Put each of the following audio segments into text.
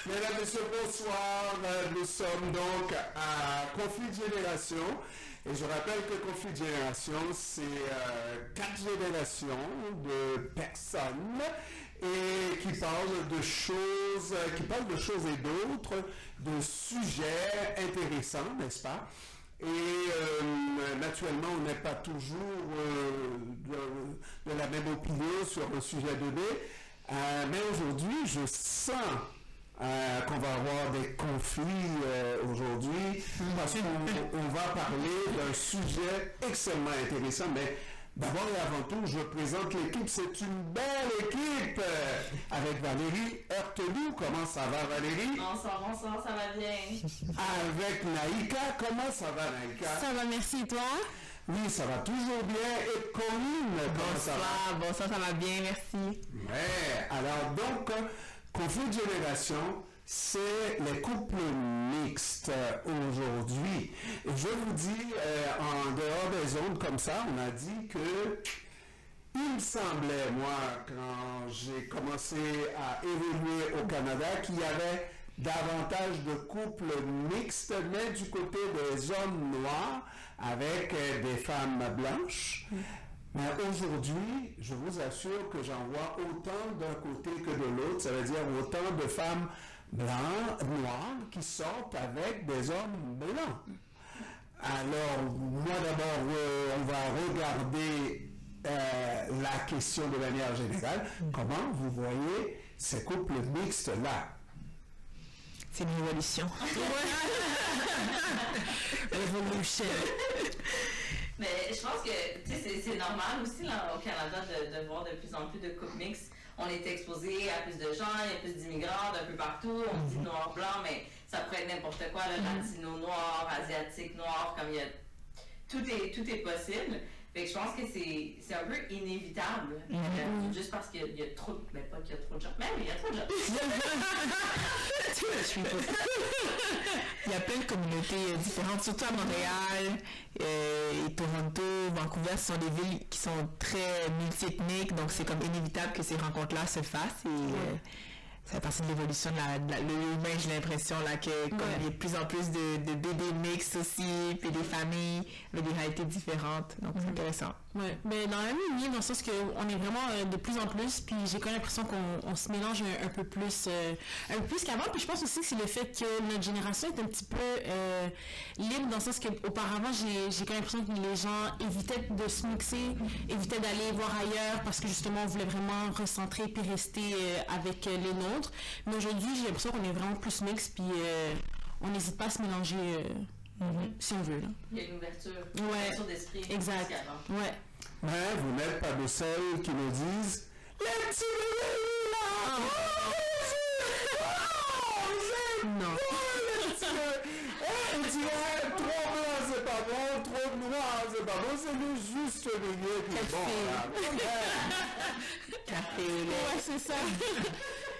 Mesdames et messieurs, bonsoir. Nous sommes donc à Conflit de Génération. Et je rappelle que Conflit de Génération, c'est 4 générations de personnes et qui parlent de choses, et d'autres, de sujets intéressants, n'est-ce pas? Et naturellement, on n'est pas toujours de la même opinion sur un sujet donné. Mais aujourd'hui, je sens qu'on va avoir des conflits aujourd'hui parce qu'on va parler d'un sujet extrêmement intéressant. Mais d'abord et avant tout, je présente l'équipe. C'est une belle équipe avec Valérie Heurtelou. Comment ça va, Valérie? Bonsoir, ça va bien. Avec Naïka. Comment ça va, Naïka? Ça va, merci. Et toi? Oui, ça va toujours bien. Et Colline, comment ça va? Bonsoir, ça va bien, merci. Ouais, alors donc, Conflit de Génération, c'est les couples mixtes aujourd'hui. Et je vous dis, en dehors des ondes comme ça, on a dit que il me semblait, moi, quand j'ai commencé à évoluer au Canada, qu'il y avait davantage de couples mixtes, mais du côté des hommes noirs avec des femmes blanches. Mais aujourd'hui, je vous assure que j'en vois autant d'un côté que de l'autre, ça veut dire autant de femmes noires qui sortent avec des hommes blancs. Alors, moi d'abord, on va regarder la question de manière générale. Comment vous voyez ces couples mixtes-là? C'est une révolution. Révolution. Mais je pense que c'est normal aussi là, au Canada de voir de plus en plus de couples mixtes. On est exposé à plus de gens, il y a plus d'immigrants d'un peu partout. On dit noir, blanc, mais ça pourrait être n'importe quoi, latino, noir, asiatique, noir, comme il y a... Tout est possible. Fait que je pense que c'est un peu inévitable. Juste parce qu'il y a trop de... Mais pas qu'il y a trop de gens. Mais oui, il y a trop de gens. Il y a plein de communautés différentes, surtout à Montréal et Toronto, Vancouver, ce sont des villes qui sont très multiethniques, donc c'est comme inévitable que ces rencontres-là se fassent et ça fait partie de l'évolution de l'humain, j'ai l'impression là, que comme il y a de plus en plus de bébés mixtes aussi, puis des familles avec des réalités différentes, donc c'est intéressant. Ouais, mais dans la même lignée, dans le sens qu'on est vraiment de plus en plus, puis j'ai quand même l'impression qu'on se mélange un peu plus qu'avant, puis je pense aussi que c'est le fait que notre génération est un petit peu libre, dans le sens qu'auparavant, j'ai quand même l'impression que les gens évitaient de se mixer, évitaient d'aller voir ailleurs, parce que justement, on voulait vraiment recentrer puis rester avec les nôtres. Mais aujourd'hui, j'ai l'impression qu'on est vraiment plus mix, puis on n'hésite pas à se mélanger si on veut. Là. Il y a une ouverture d'esprit. Exact. Ouais. Mais vous n'êtes pas de celles qui nous disent les petits bébés là! Non. On dirait trop blanc c'est pas bon, trop noir c'est pas bon, c'est le juste milieu qui est bon. Café, ouais, c'est ça.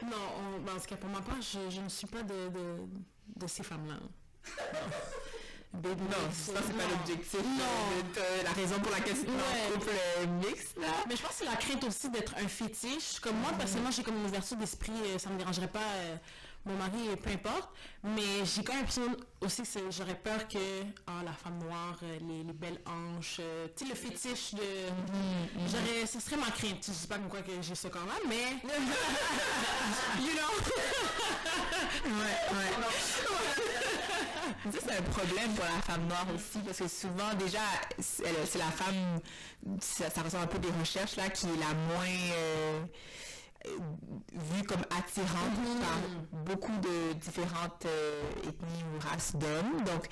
Non, en tout cas, pour ma part, je ne suis pas de ces femmes-là. Baby non, ça c'est pas l'objectif. Non. La raison pour laquelle c'est un couple mixte là. Mais je pense que c'est la crainte aussi d'être un fétiche. Comme moi, personnellement, j'ai comme une ouverture d'esprit, ça me dérangerait pas mon mari, peu importe. Mais j'ai quand même l'impression aussi que j'aurais peur que la femme noire, les belles hanches, tu sais, le fétiche de... ce serait ma crainte. Je sais pas comme quoi que j'ai ce corps-là, mais... you know? Ça, c'est un problème pour la femme noire aussi, parce que souvent, déjà, c'est la femme, ça ressemble un peu des recherches, là, qui est la moins vue comme attirante par beaucoup de différentes ethnies ou races d'hommes. Donc,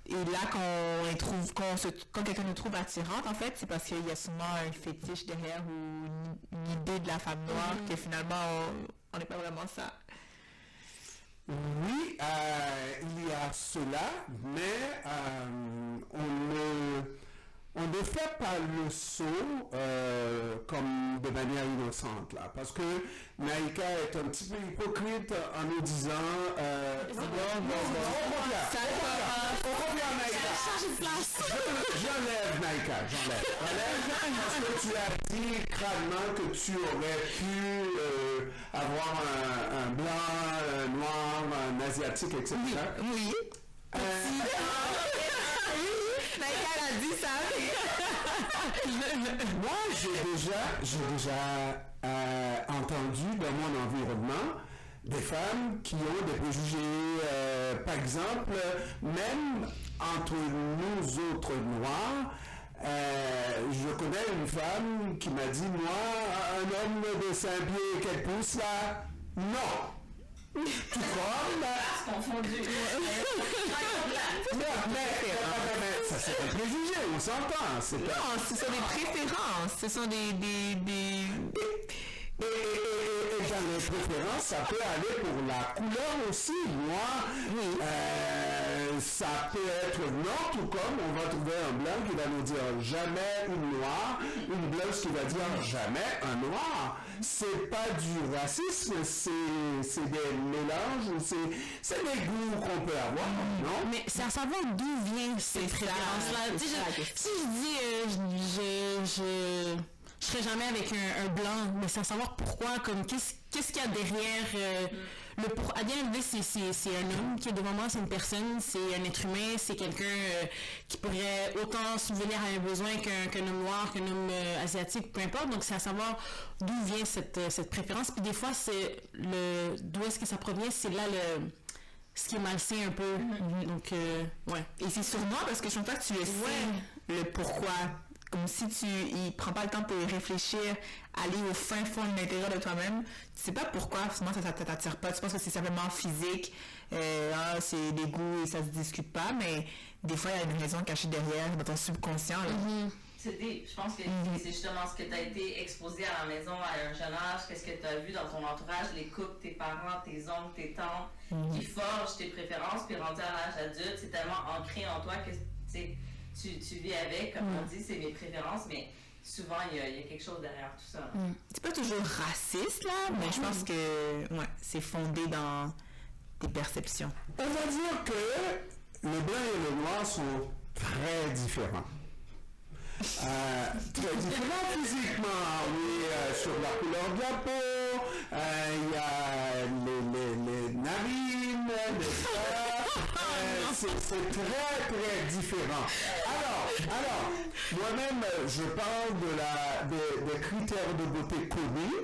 et là, quand quelqu'un nous trouve attirante, en fait, c'est parce qu'il y a souvent un fétiche derrière ou une idée de la femme noire que finalement, on n'est pas vraiment ça. Oui, il y a cela, mais on ne fait pas le saut comme de manière innocente là, parce que Naïka est un petit peu hypocrite en nous disant on revient Naïka. J'enlève Naïka, parce que tu as dit crânement que tu aurais pu avoir un blanc, un noir, asiatiques, etc. Oui. Elle a dit ça. Moi, j'ai déjà entendu dans mon environnement des femmes qui ont des préjugés, par exemple, même entre nous autres noirs. Je connais une femme qui m'a dit, moi, un homme de 5 pieds et quelques pouces, là, non. Tout comme... confondu. Mais ça c'est un préjugé, on s'entend. Non, ce sont des préférences. Ce sont des... Et dans les préférences, ça peut aller pour la couleur aussi. Moi, ça peut être non, tout comme on va trouver un blanc qui va nous dire jamais une noire, une blanche qui va dire jamais un noir. C'est pas du racisme, c'est des mélanges, c'est des goûts qu'on peut avoir, non? Mais c'est à savoir d'où viennent ces préférences-là. Si je dis je serais jamais avec un blanc, mais c'est à savoir pourquoi, comme qu'est-ce qu'il y a derrière à bien élevé, c'est un homme qui est devant moi, c'est une personne, c'est un être humain, c'est quelqu'un qui pourrait autant subvenir à un besoin qu'un homme noir, qu'un homme asiatique, peu importe. Donc c'est à savoir d'où vient cette préférence. Puis des fois, c'est d'où est-ce que ça provient, c'est là ce qui est malsain un peu. Donc ouais. Et c'est sur moi parce que je pense pas que tu le sais le pourquoi. Comme si il prend pas le temps pour y réfléchir, aller au fin fond de l'intérieur de toi-même. Tu sais pas pourquoi, finalement, ça t'attire pas. Tu penses que c'est simplement physique, c'est des goûts et ça se discute pas, mais des fois, il y a une raison cachée derrière, dans ton subconscient. Je pense que c'est justement ce que tu as été exposé à la maison à un jeune âge, qu'est-ce que tu as vu dans ton entourage, les couples, tes parents, tes oncles, tes tantes, qui forgent tes préférences, puis rendu à l'âge adulte, c'est tellement ancré en toi que tu vis avec, comme on dit, c'est mes préférences, mais souvent, il y a quelque chose derrière tout ça. C'est pas toujours raciste, là, mais je pense que c'est fondé dans tes perceptions. On va dire que le blanc et le noir sont très différents. Très différents physiquement, oui, sur la couleur de la peau, il y a les narines, n'est-ce pas? C'est très très différent. Alors, moi-même, je parle des critères de beauté connus.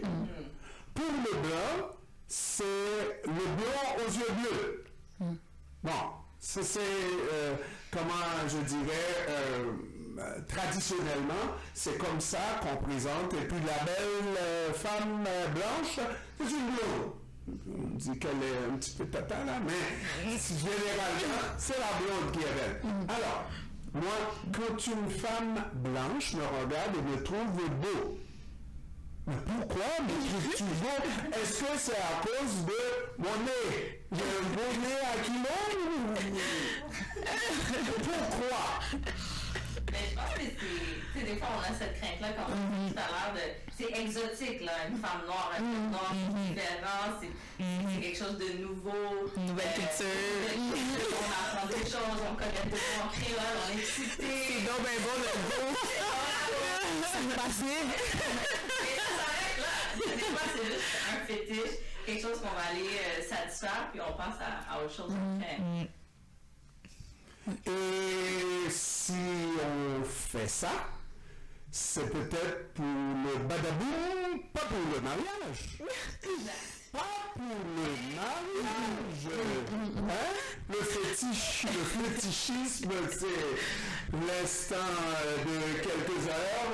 Pour le blanc, c'est le blanc aux yeux bleus. Bon, c'est comment je dirais, traditionnellement, c'est comme ça qu'on présente. Et puis la belle femme blanche, c'est une blonde. On dit qu'elle est un petit peu tata là, mais généralement, c'est la blonde qui est belle. Alors, moi, quand une femme blanche me regarde et me trouve beau, mais pourquoi me trouves-tu beau? Est-ce que c'est à cause de mon nez? J'ai un beau nez à kilo? Pourquoi? Mais je pense que des fois on a cette crainte-là, comme on dit tout à l'heure, c'est exotique, là, une femme noire, un homme noir, c'est différent, c'est quelque chose de nouveau. Une nouvelle culture. On apprend des choses, on connaît des mots en créole, on est excité. C'est donc bien bon le beau. C'est passé. Mais ça s'arrête là. Des fois, c'est juste un fétiche, quelque chose qu'on va aller satisfaire, puis on passe à autre chose après. Et si on fait ça, c'est peut-être pour le badaboum, pas pour le mariage. Pas pour le mariage. Hein? Le fétichisme, c'est l'instant de quelques heures.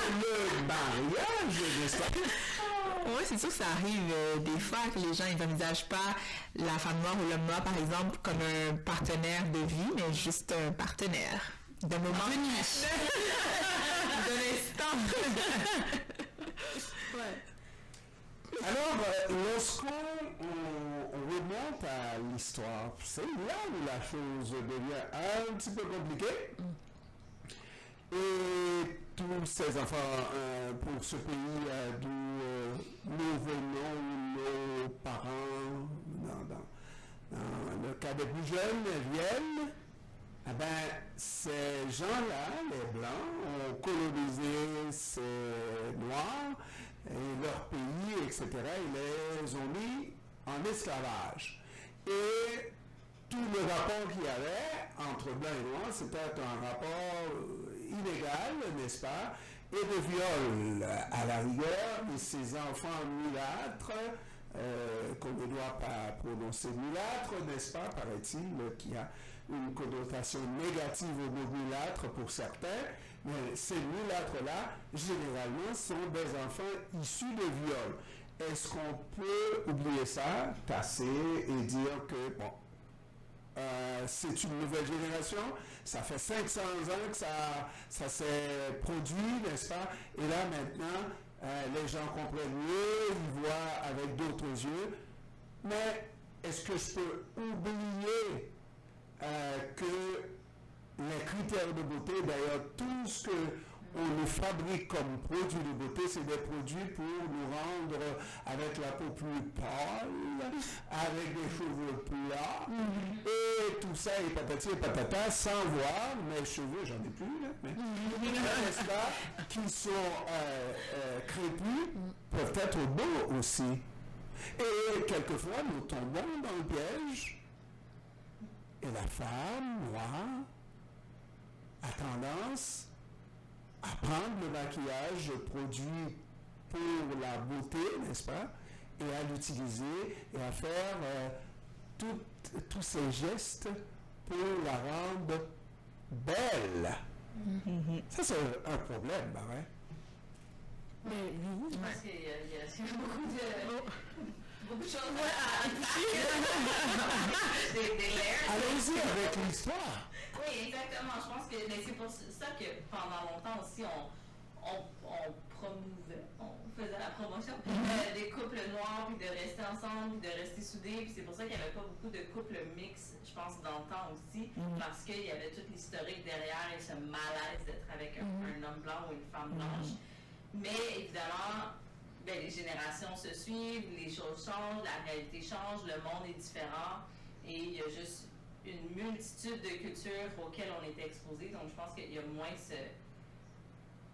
Le mariage, n'est-ce pas? Oui, c'est sûr que ça arrive des fois que les gens n'envisagent pas la femme noire ou l'homme noir, par exemple, comme un partenaire de vie, mais juste un partenaire de moment. D'un instant. Alors, lorsqu'on remonte à l'histoire, c'est là où la chose devient un petit peu compliquée. Et tous ces enfants, pour ce pays d'où nous venons, nos parents, dans le cas des plus jeunes, viennent, ces gens-là, les Blancs, ont colonisé ces Noirs, et leur pays, etc. Ils les ont mis en esclavage. Et tout le rapport qu'il y avait entre blanc et noir, c'était un rapport illégal, n'est-ce pas, et de viol à la rigueur, et ces enfants mulâtres, qu'on ne doit pas prononcer mulâtre, n'est-ce pas, paraît-il, qui a une connotation négative au mot mulâtre pour certains, mais ces mulâtres-là, généralement, sont des enfants issus de viol. Est-ce qu'on peut oublier ça, tasser et dire que, bon, c'est une nouvelle génération, ça fait 500 ans que ça s'est produit, n'est-ce pas? Et là, maintenant, les gens comprennent mieux, ils voient avec d'autres yeux. Mais est-ce que je peux oublier que les critères de beauté, d'ailleurs, tout ce qu'on nous fabrique comme produits de beauté, c'est des produits pour nous rendre avec la peau plus pâle, avec des cheveux plats, et tout ça, et patati et patata, sans voir mes cheveux, j'en ai plus, là, mais n'est-ce pas, qui sont crépus, peuvent être beaux aussi. Et quelquefois, nous tombons dans le piège, et la femme noire a tendance à prendre le maquillage produit pour la beauté, n'est-ce pas, et à l'utiliser et à faire tous ces gestes pour la rendre belle. Ça, c'est un problème, hein? Je pense qu'il y a beaucoup de choses des layers. Allons-y avec l'histoire. Oui, exactement. Je pense que c'est pour ça que pendant longtemps aussi, on promouvait, on faisait la promotion des couples noirs, puis de rester ensemble, puis de rester soudés. Puis c'est pour ça qu'il n'y avait pas beaucoup de couples mixtes, je pense, dans le temps aussi, parce qu'il y avait tout l'historique derrière et ce malaise d'être avec un homme blanc ou une femme blanche. Mais évidemment, les générations se suivent, les choses changent, la réalité change, le monde est différent et il y a juste une multitude de cultures auxquelles on est exposé. Donc, je pense qu'il y a moins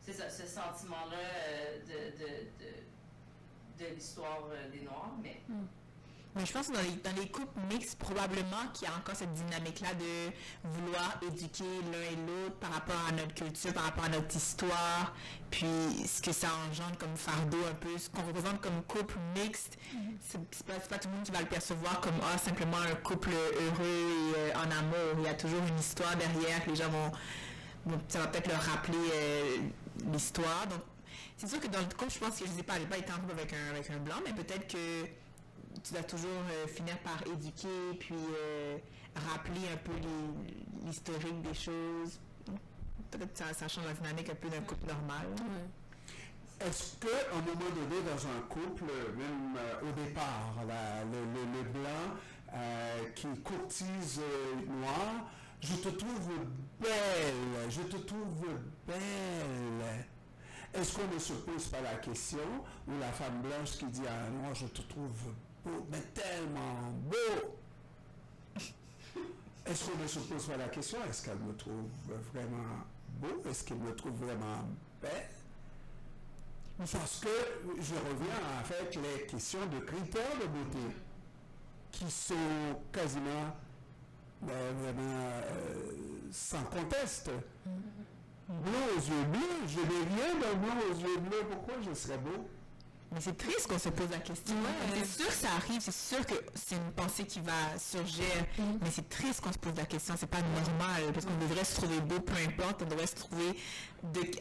ce sentiment-là de l'histoire des Noirs. Mais je pense que dans les couples mixtes, probablement qu'il y a encore cette dynamique-là de vouloir éduquer l'un et l'autre par rapport à notre culture, par rapport à notre histoire, puis ce que ça engendre comme fardeau un peu, ce qu'on représente comme couple mixte, c'est pas tout le monde qui va le percevoir comme simplement un couple heureux et en amour. Il y a toujours une histoire derrière que les gens ça va peut-être leur rappeler l'histoire. Donc, c'est sûr que dans le couple, je pense que je n'ai pas été en couple avec un blanc, mais peut-être que tu dois toujours finir par éduquer, puis rappeler un peu l'historique des choses. Peut-être que ça change la dynamique un peu d'un couple normal. Est-ce qu'à un moment donné, dans un couple, même au départ, le blanc qui courtise noir, je te trouve belle. Est-ce qu'on ne se pose pas la question, ou la femme blanche qui dit à un noir, je te trouve beau, mais tellement beau? Est-ce qu'on ne se pose pas la question, est-ce qu'elle me trouve vraiment beau? Est-ce qu'elle me trouve vraiment belle? Parce que je reviens avec les questions de critères de beauté qui sont quasiment vraiment sans conteste. Bleu aux yeux bleus, je n'ai rien de bleu aux yeux bleus, pourquoi je serais beau? Mais c'est triste qu'on se pose la question. C'est sûr que ça arrive, c'est sûr que c'est une pensée qui va surgir, mais c'est triste qu'on se pose la question, c'est pas normal, parce qu'on devrait se trouver beau, peu importe, on devrait se trouver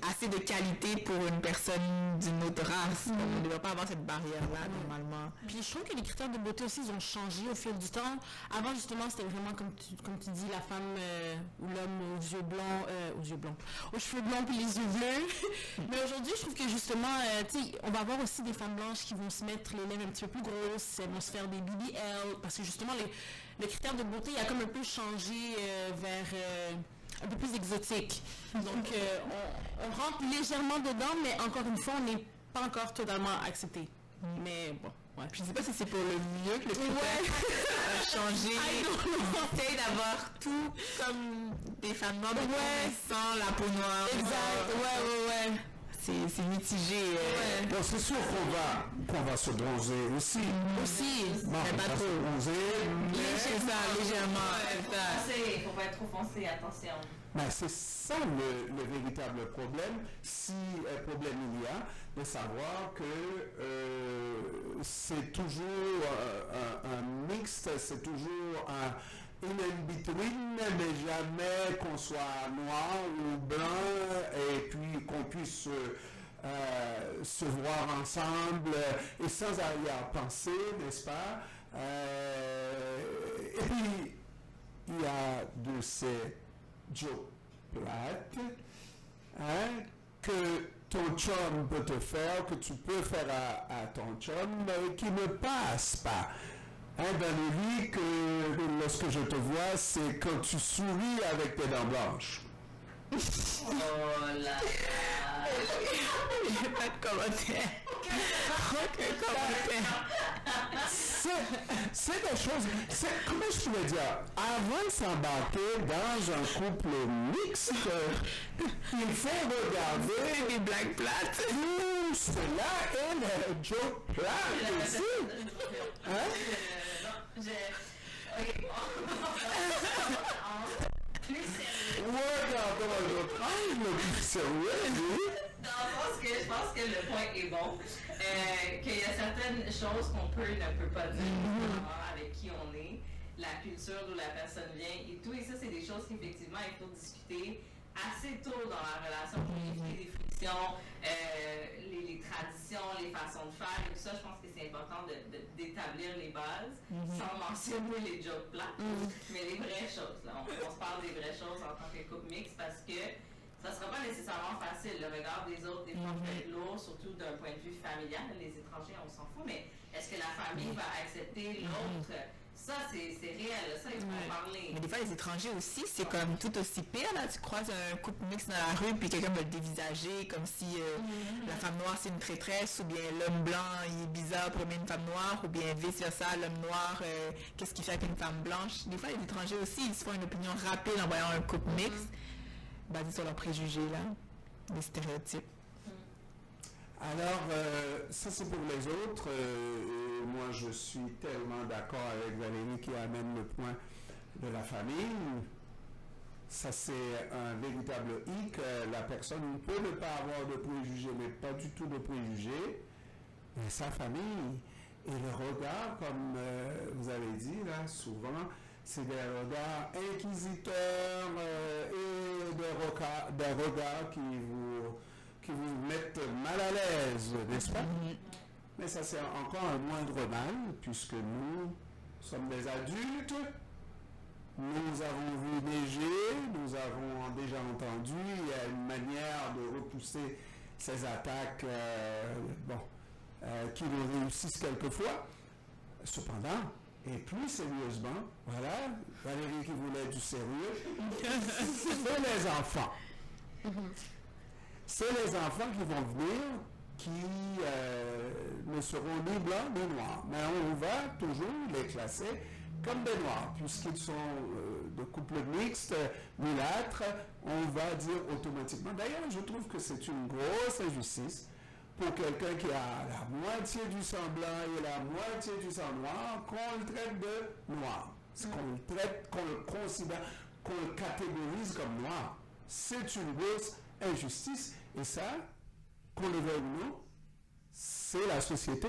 assez de qualité pour une personne d'une autre race. On ne devrait pas avoir cette barrière-là, normalement. Puis je trouve que les critères de beauté aussi, ils ont changé au fil du temps. Avant, justement, c'était vraiment, comme tu dis, la femme ou l'homme aux yeux blancs, aux cheveux blancs puis les yeux bleus. Mais aujourd'hui, je trouve que justement, on va avoir aussi des femmes blanches qui vont se mettre les lèvres un petit peu plus grosses, elles vont se faire des BBL, parce que justement, le critère de beauté, il a comme un peu changé vers un peu plus exotique. Donc, on rentre légèrement dedans, mais encore une fois, on n'est pas encore totalement accepté. Mais bon. Ouais. Je ne sais pas si c'est pour le mieux que le critère a changé. On essaye d'avoir tout comme des femmes noires, sans la peau noire. Exact, ouais. c'est mitigé. Bon, c'est sûr qu'on va se bronzer aussi. Aussi, Bon, mais on pas va trop. se bronzer, C'est ça, légèrement. C'est ça. Foncé, il faut pas être trop foncé, attention. mais c'est ça le véritable problème, si un problème il y a, de savoir que c'est toujours un mixte, c'est toujours une in-between, mais jamais qu'on soit noir ou blanc, et puis qu'on puisse se voir ensemble et sans arrière-pensée, n'est-ce pas? Et puis, il y a de ces jokes plates, hein, que ton chum peut te faire, que tu peux faire à ton chum, mais qui ne passe pas. Hein, dans le lit, que lorsque je te vois, c'est quand tu souris avec tes dents blanches. Oh là là. J'ai pas de commentaire. Aucun commentaire. C'est des choses. Comment je pourrais dire? Avant de s'embarquer dans un couple mixte, il faut regarder Des blagues plates. tout cela et le joke plat aussi. Hein? Ok. Plus sérieux. Regardons un autre angle plus sérieux, oui. Dans le sens que je pense que le point est bon. Qu'il y a certaines choses qu'on peut ne peut pas dire avec qui on est, la culture d'où la personne vient et tout. Et ça, c'est des choses qu'effectivement, il faut discuter assez tôt dans la relation pour éviter des frictions, les traditions, les façons de faire et tout ça. Je pense que c'est important d'établir les bases sans mentionner les jokes plats, mais les vraies choses. Là. On se parle des vraies choses en tant que couple mixte parce que ça ne sera pas nécessairement facile. Le regard des autres, des fois, peut être lourd, surtout d'un point de vue familial. Les étrangers, on s'en fout, mais est-ce que la famille va accepter l'autre? Ça, c'est réel. Ça, il faut en parler. Mais des fois, les étrangers aussi, c'est comme tout aussi pire. Là. Tu croises un couple mixte dans la rue, puis quelqu'un va le dévisager comme si la femme noire, c'est une traîtresse, ou bien l'homme blanc, il est bizarre pour aimer une femme noire, ou bien vice-versa, l'homme noir, qu'est-ce qu'il fait avec une femme blanche. Des fois, les étrangers aussi, ils se font une opinion rapide en voyant un couple mixte. Basé sur leurs préjugés, là, des stéréotypes. Alors, ça c'est pour les autres. Moi, je suis tellement d'accord avec Valérie qui amène le point de la famille. Ça, c'est un véritable hic. La personne peut ne pas avoir de préjugés, mais pas du tout de préjugés. Mais sa famille et le regard, comme vous avez dit, là, souvent, c'est des regards inquisiteurs et des regards qui vous mettent mal à l'aise, n'est-ce pas? Mais ça, c'est encore un moindre mal, puisque nous sommes des adultes, nous avons vu neiger, nous avons déjà entendu, il y a une manière de repousser ces attaques qui nous réussissent quelquefois. Cependant, et plus sérieusement, voilà, Valérie qui voulait du sérieux, c'est les enfants. C'est les enfants qui vont venir, qui ne seront ni blancs ni noirs. Mais on va toujours les classer comme des noirs, puisqu'ils sont de couple mixte, mulâtres, on va dire automatiquement. D'ailleurs, je trouve que c'est une grosse injustice pour quelqu'un qui a la moitié du sang blanc et la moitié du sang noir, qu'on le traite de noir. Qu'on le traite, qu'on le considère, qu'on le catégorise comme noir. C'est une grosse injustice. Et ça, qu'on le veuille ou non, c'est la société.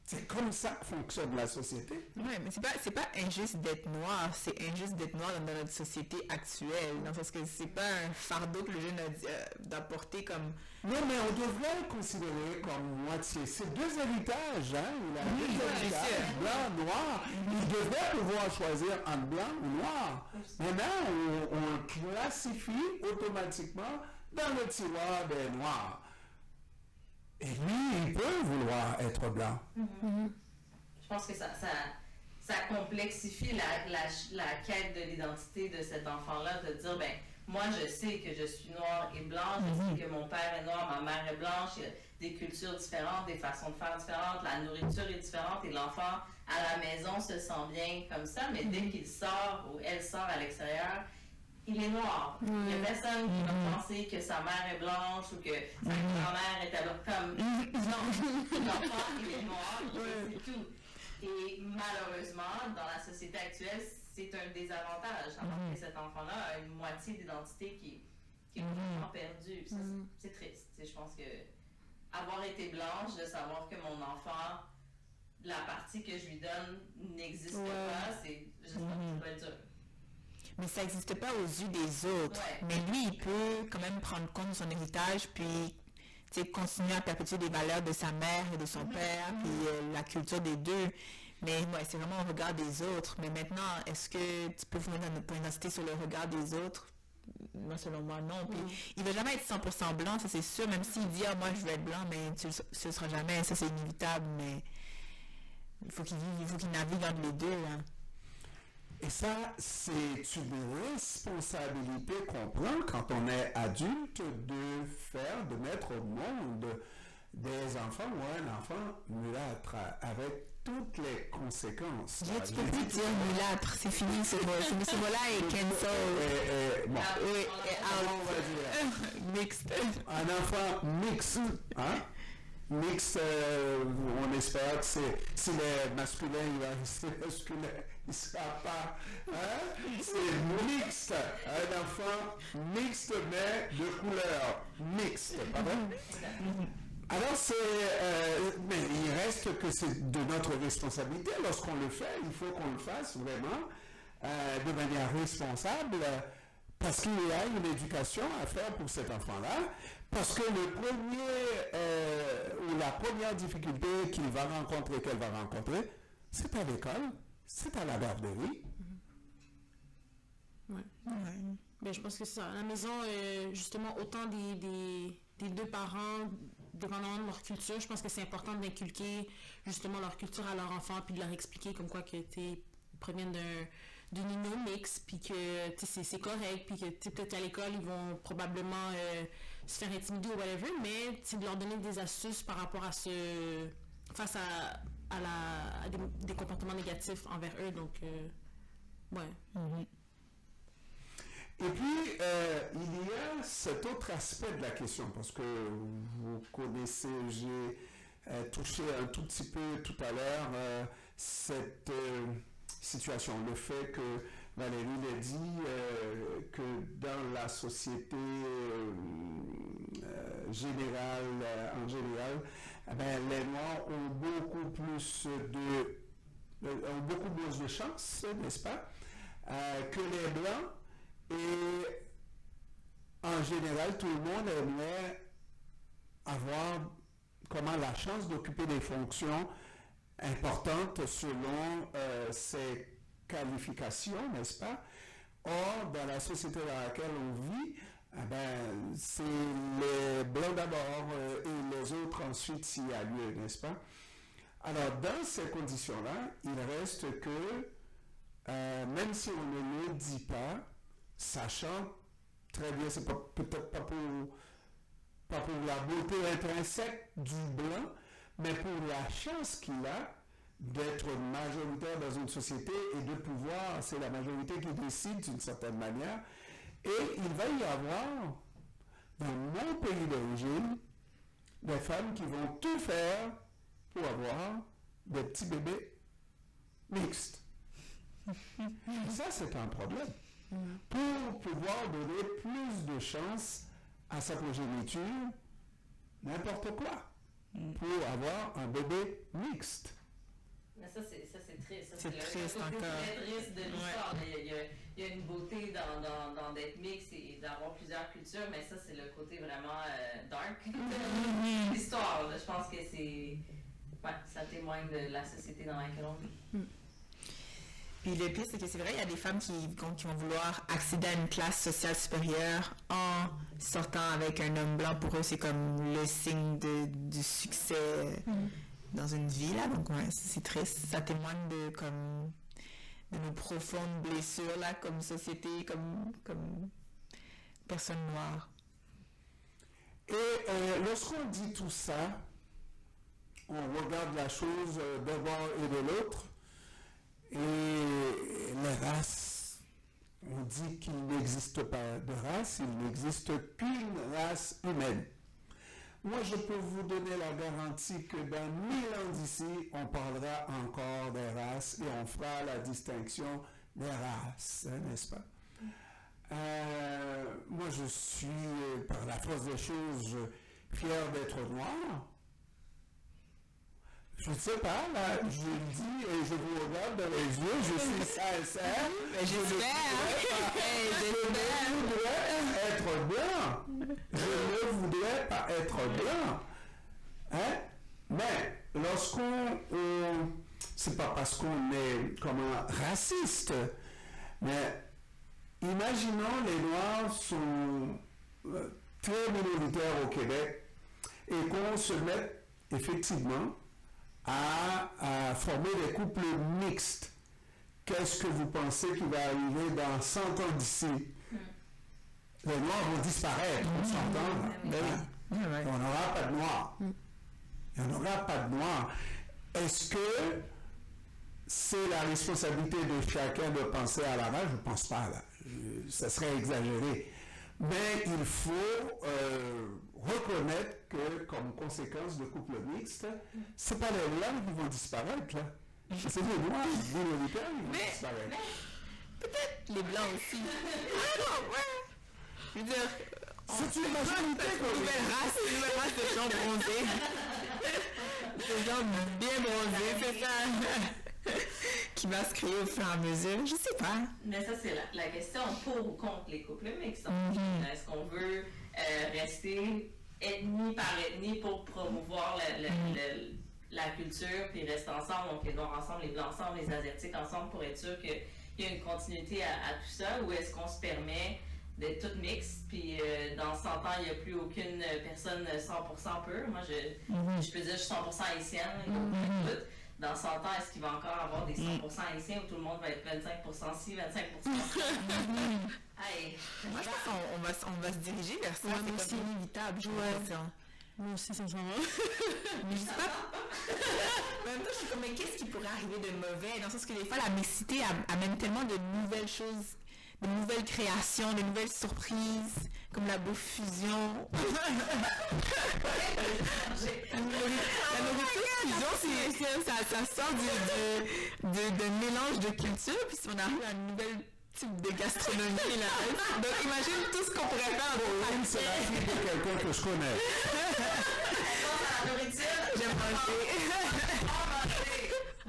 C'est comme ça que fonctionne la société. Oui, mais c'est pas injuste d'être noir, c'est injuste d'être noir dans notre société actuelle. Parce que c'est pas un fardeau que le jeune a d'apporter comme... Non, mais on devrait le considérer comme moitié. C'est deux héritages, hein? Il a deux héritages, blanc, noir. Il devrait pouvoir choisir entre blanc ou noir. Maintenant, on le classifie automatiquement dans le tiroir des noirs. Et lui, il peut vouloir être blanc. Je pense que ça complexifie la quête de l'identité de cet enfant-là, de dire, ben, moi, je sais que je suis noire et blanche, je sais que mon père est noir, ma mère est blanche, il y a des cultures différentes, des façons de faire différentes, la nourriture est différente et l'enfant à la maison se sent bien comme ça, mais dès qu'il sort ou elle sort à l'extérieur, il est noir. Il n'y a personne qui va penser que sa mère est blanche ou que sa grand-mère était blanche. Comme, non, l'enfant, il est noir, c'est tout. Et malheureusement, dans la société actuelle, c'est un désavantage. Alors que cet enfant-là a une moitié d'identité qui est complètement perdue. Ça, c'est triste. Je pense que avoir été blanche, de savoir que mon enfant, la partie que je lui donne n'existe pas, j'espère que ça va être dur. Mais ça n'existe pas aux yeux des autres. Ouais. Mais lui, il peut quand même prendre compte de son héritage, puis continuer à perpétuer les valeurs de sa mère et de son père, puis la culture des deux. Mais c'est vraiment au regard des autres. Mais maintenant, est-ce que tu peux vous mettre ton identité sur le regard des autres? Moi, selon moi, non. Puis, il ne va jamais être 100% blanc, ça c'est sûr. Même s'il dit, moi je veux être blanc, mais tu ne seras jamais. Ça c'est inévitable, mais il faut qu'il navigue entre les deux. Là. Et ça, c'est une responsabilité qu'on prend quand on est adulte de mettre au monde des enfants ou un enfant mulâtre avec toutes les conséquences. Tu peux plus dire mulâtre, c'est fini ce mot. Ce mot-là est cancel. On va dire Mixte. un enfant mixte, hein? Mixte, on espère que si le masculin il va rester masculin, il ne sera pas. Hein? C'est mixte. Un enfant mixte, mais de couleur mixte. Pardon? Alors, mais il reste que c'est de notre responsabilité. Lorsqu'on le fait, il faut qu'on le fasse vraiment de manière responsable parce qu'il y a une éducation à faire pour cet enfant-là. Parce que la première difficulté qu'elle va rencontrer, c'est à l'école, c'est à la garderie. Ben, je pense que c'est ça. À la maison, justement, autant des deux parents, dépendamment de leur culture, je pense que c'est important d'inculquer justement leur culture à leurs enfants, puis de leur expliquer comme quoi qu'ils proviennent d'une union mixte, puis que c'est correct, puis que peut-être qu'à l'école, ils vont probablement se faire intimider ou whatever, mais de leur donner des astuces par rapport à face à des comportements négatifs envers eux. Donc, Et puis, il y a cet autre aspect de la question, parce que vous connaissez, j'ai touché un tout petit peu tout à l'heure cette situation, le fait que Valérie l'a dit, que dans la société générale, en général, les Noirs ont beaucoup plus de chances, n'est-ce pas, que les Blancs. Et en général, tout le monde aimerait avoir la chance d'occuper des fonctions importantes selon ses qualifications, n'est-ce pas? Or, dans la société dans laquelle on vit, c'est les Blancs d'abord et les autres ensuite s'il y a lieu, n'est-ce pas? Alors, dans ces conditions-là, il reste que, même si on ne le dit pas, sachant très bien, c'est peut-être pas pour la beauté intrinsèque du blanc, mais pour la chance qu'il a d'être majoritaire dans une société et de pouvoir, c'est la majorité qui décide d'une certaine manière, et il va y avoir, dans mon pays d'origine, des femmes qui vont tout faire pour avoir des petits bébés mixtes. Ça, c'est un problème. Pour pouvoir donner plus de chance à sa progéniture, n'importe quoi, pour avoir un bébé mixte. Mais ça, c'est triste. C'est triste encore. C'est très triste de l'histoire. Il y a une beauté dans d'être mixte et d'avoir plusieurs cultures, mais ça, c'est le côté vraiment dark de l'histoire. Je pense que ça témoigne de la société dans laquelle on vit. Puis le pire, c'est que c'est vrai, il y a des femmes qui vont vouloir accéder à une classe sociale supérieure en sortant avec un homme blanc. Pour eux, c'est comme le signe du succès dans une vie, là. Donc, c'est triste. Ça témoigne de nos profondes blessures, là, comme société, comme personne noire. Et lorsqu'on dit tout ça, on regarde la chose d'un bord et de l'autre. Et les races on dit qu'il n'existe pas de race, il n'existe qu'une race humaine. Moi, je peux vous donner la garantie que dans 1000 ans d'ici, on parlera encore des races et on fera la distinction des races, hein, n'est-ce pas? Moi, je suis, par la force des choses, fier d'être noir. Je ne sais pas, là, je le dis et je vous regarde dans les yeux, je suis sincère. Mais j'espère. Je ne voudrais être blanc. Je ne voudrais pas être blanc. Hein? Mais lorsqu'on... c'est pas parce qu'on est raciste, mais imaginons les Noirs sont très minoritaires au Québec et qu'on se mette effectivement à former des couples mixtes. Qu'est-ce que vous pensez qui va arriver dans 100 ans d'ici? Les Noirs vont disparaître, on s'entend? On n'aura pas de Noirs. Il n'y en aura pas de Noirs. Est-ce que c'est la responsabilité de chacun de penser à la race? Je ne pense pas, là. Ça serait exagéré. Mais il faut reconnaître que, comme conséquence de couple mixte, ce n'est pas les Blancs qui vont disparaître, là. C'est les Noirs minoritaires qui vont disparaître. Peut-être les Blancs aussi. Je veux dire, c'est une majorité. Une nouvelle race de gens bronzés. De gens bien bronzés, c'est ça. Qui va se créer au fur et à mesure, je sais pas. Mais ça, c'est la question pour ou contre les couples mixtes. Est-ce qu'on veut rester ethnie par ethnie pour promouvoir la culture, puis rester ensemble, donc les Noirs ensemble, les Blancs ensemble, les Asiatiques ensemble, pour être sûr qu'il y a une continuité à tout ça, ou est-ce qu'on se permet d'être toutes mixtes, puis dans 100 ans, il n'y a plus aucune personne 100% pure. Moi, je peux dire que je suis 100% haïtienne, il y a aucun doute. Dans 100 ans, est-ce qu'il va encore avoir des 100% haïtiens où tout le monde va être 25% ci, 25% ça? Hey, moi, je pense qu'on va se diriger vers ça. C'est comme inévitable, je vois. Moi aussi, sincèrement. Mais je sais pas. En même temps, je suis comme, mais qu'est-ce qui pourrait arriver de mauvais? Dans le sens que des fois, la mixité amène tellement de nouvelles choses, de nouvelles créations, de nouvelles surprises, comme la beau fusion. La nourriture fusion, ça sort d'un mélange de cultures, puis on arrive à un nouvel type de gastronomie, là. Donc, imagine tout ce qu'on pourrait faire. Pauline, c'est la fille de quelqu'un que je connais. la nourriture, J'aime manger.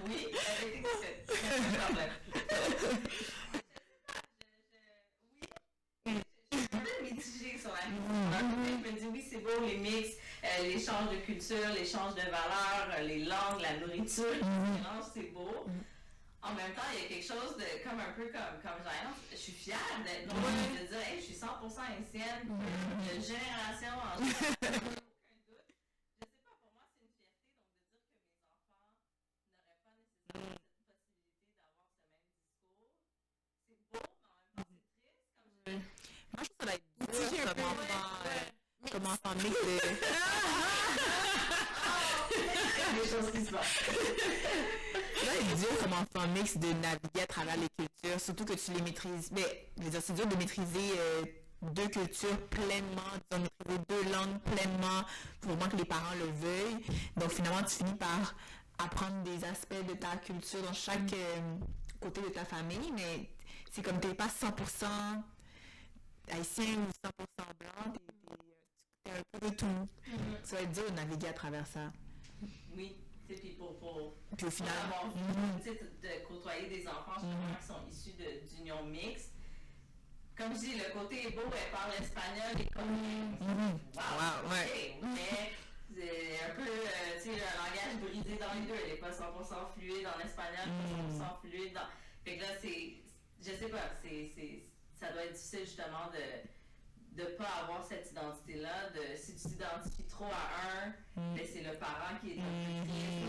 Oui, c'est un problème. Je suis un peu mitigée sur la nourriture. Je me dis, oui, c'est beau, les mix, l'échange de culture, l'échange de valeurs, les langues, la nourriture, le mélange, c'est beau. En même temps, il y a quelque chose de comme un peu comme Jeanne. Je suis fière d'être noire, de dire, hey, je suis 100% haïtienne, de génération en génération. Aucun doute. Je sais pas, pour moi, c'est une fierté donc de dire que mes enfants n'auraient pas nécessairement cette possibilité d'avoir ce même discours. C'est beau, mais en même temps, c'est triste. Comme je Moi, je trouve que ça va être dur comme enfant mix de... des choses qui se passent. Ça va être dur comme enfant mix de naviguer à travers les cultures, surtout que tu les maîtrises. Mais, je veux dire, c'est dur de maîtriser deux cultures pleinement, disons, maîtriser deux langues pleinement, pour vraiment que les parents le veuillent. Donc, finalement, tu finis par apprendre des aspects de ta culture dans chaque côté de ta famille, mais c'est comme t'es pas 100% haïtien ou 100% blanc, t'es un peu de tout. Ça va être dur de naviguer à travers ça. Oui, puis puis au final, de côtoyer des enfants justement qui sont issus d'unions mixtes. Comme je dis, le côté est beau, elle parle espagnol et coréen. Wow, ouais. Mais c'est un peu, tu sais, un langage brisé dans les deux. Elle n'est pas 100% fluide en espagnol, pas 100% fluide dans... Fait que là, je sais pas, ça doit être difficile justement de pas avoir cette identité-là, si tu t'identifies trop à un, ben c'est le parent qui est un peu triste,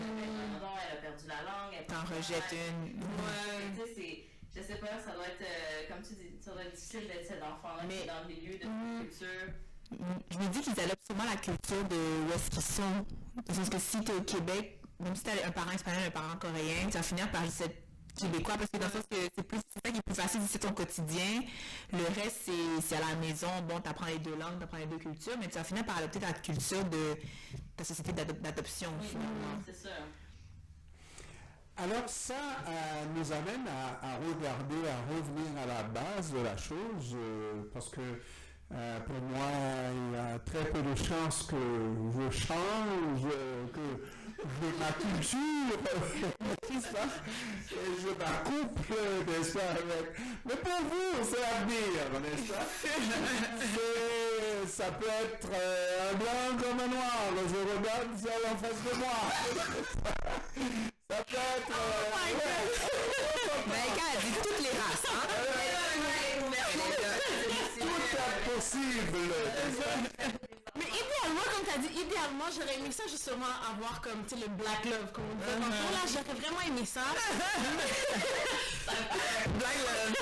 elle a perdu la langue, elle t'en rejettes une. Ouais. Je sais pas, ça doit être, comme tu dis, ça doit être difficile d'être cet enfant-là qui est dans le milieu de cette culture. Je me dis qu'ils adoptent souvent la culture de où est-ce qu'ils sont. Parce que si t'es au Québec, même si t'as un parent espagnol, un parent coréen, tu vas finir par cette québécois, parce que dans le sens que c'est ça qui est plus facile, c'est ton quotidien. Le reste, c'est à la maison. Bon, tu apprends les deux langues, tu apprends les deux cultures, mais tu vas finir par adopter ta culture de ta société d'adoption, finalement. C'est ça. Alors ça nous amène à regarder, à revenir à la base de la chose, parce que pour moi, il y a très peu de chances que je change, que ma culture, n'est-ce pas, et je m'accouple, n'est-ce pas, avec... Mais pour vous, c'est l'avenir, n'est-ce pas? Ça peut être un blanc comme un noir, je regarde le ciel en face de moi. Ça peut être... Mais quand elle dit toutes les races, hein? Tout est possible. Mais idéalement, comme tu as dit, idéalement, j'aurais aimé ça justement avoir comme, tu sais, le Black Love, comme on disait tantôt, là, j'aurais vraiment aimé ça. Black love.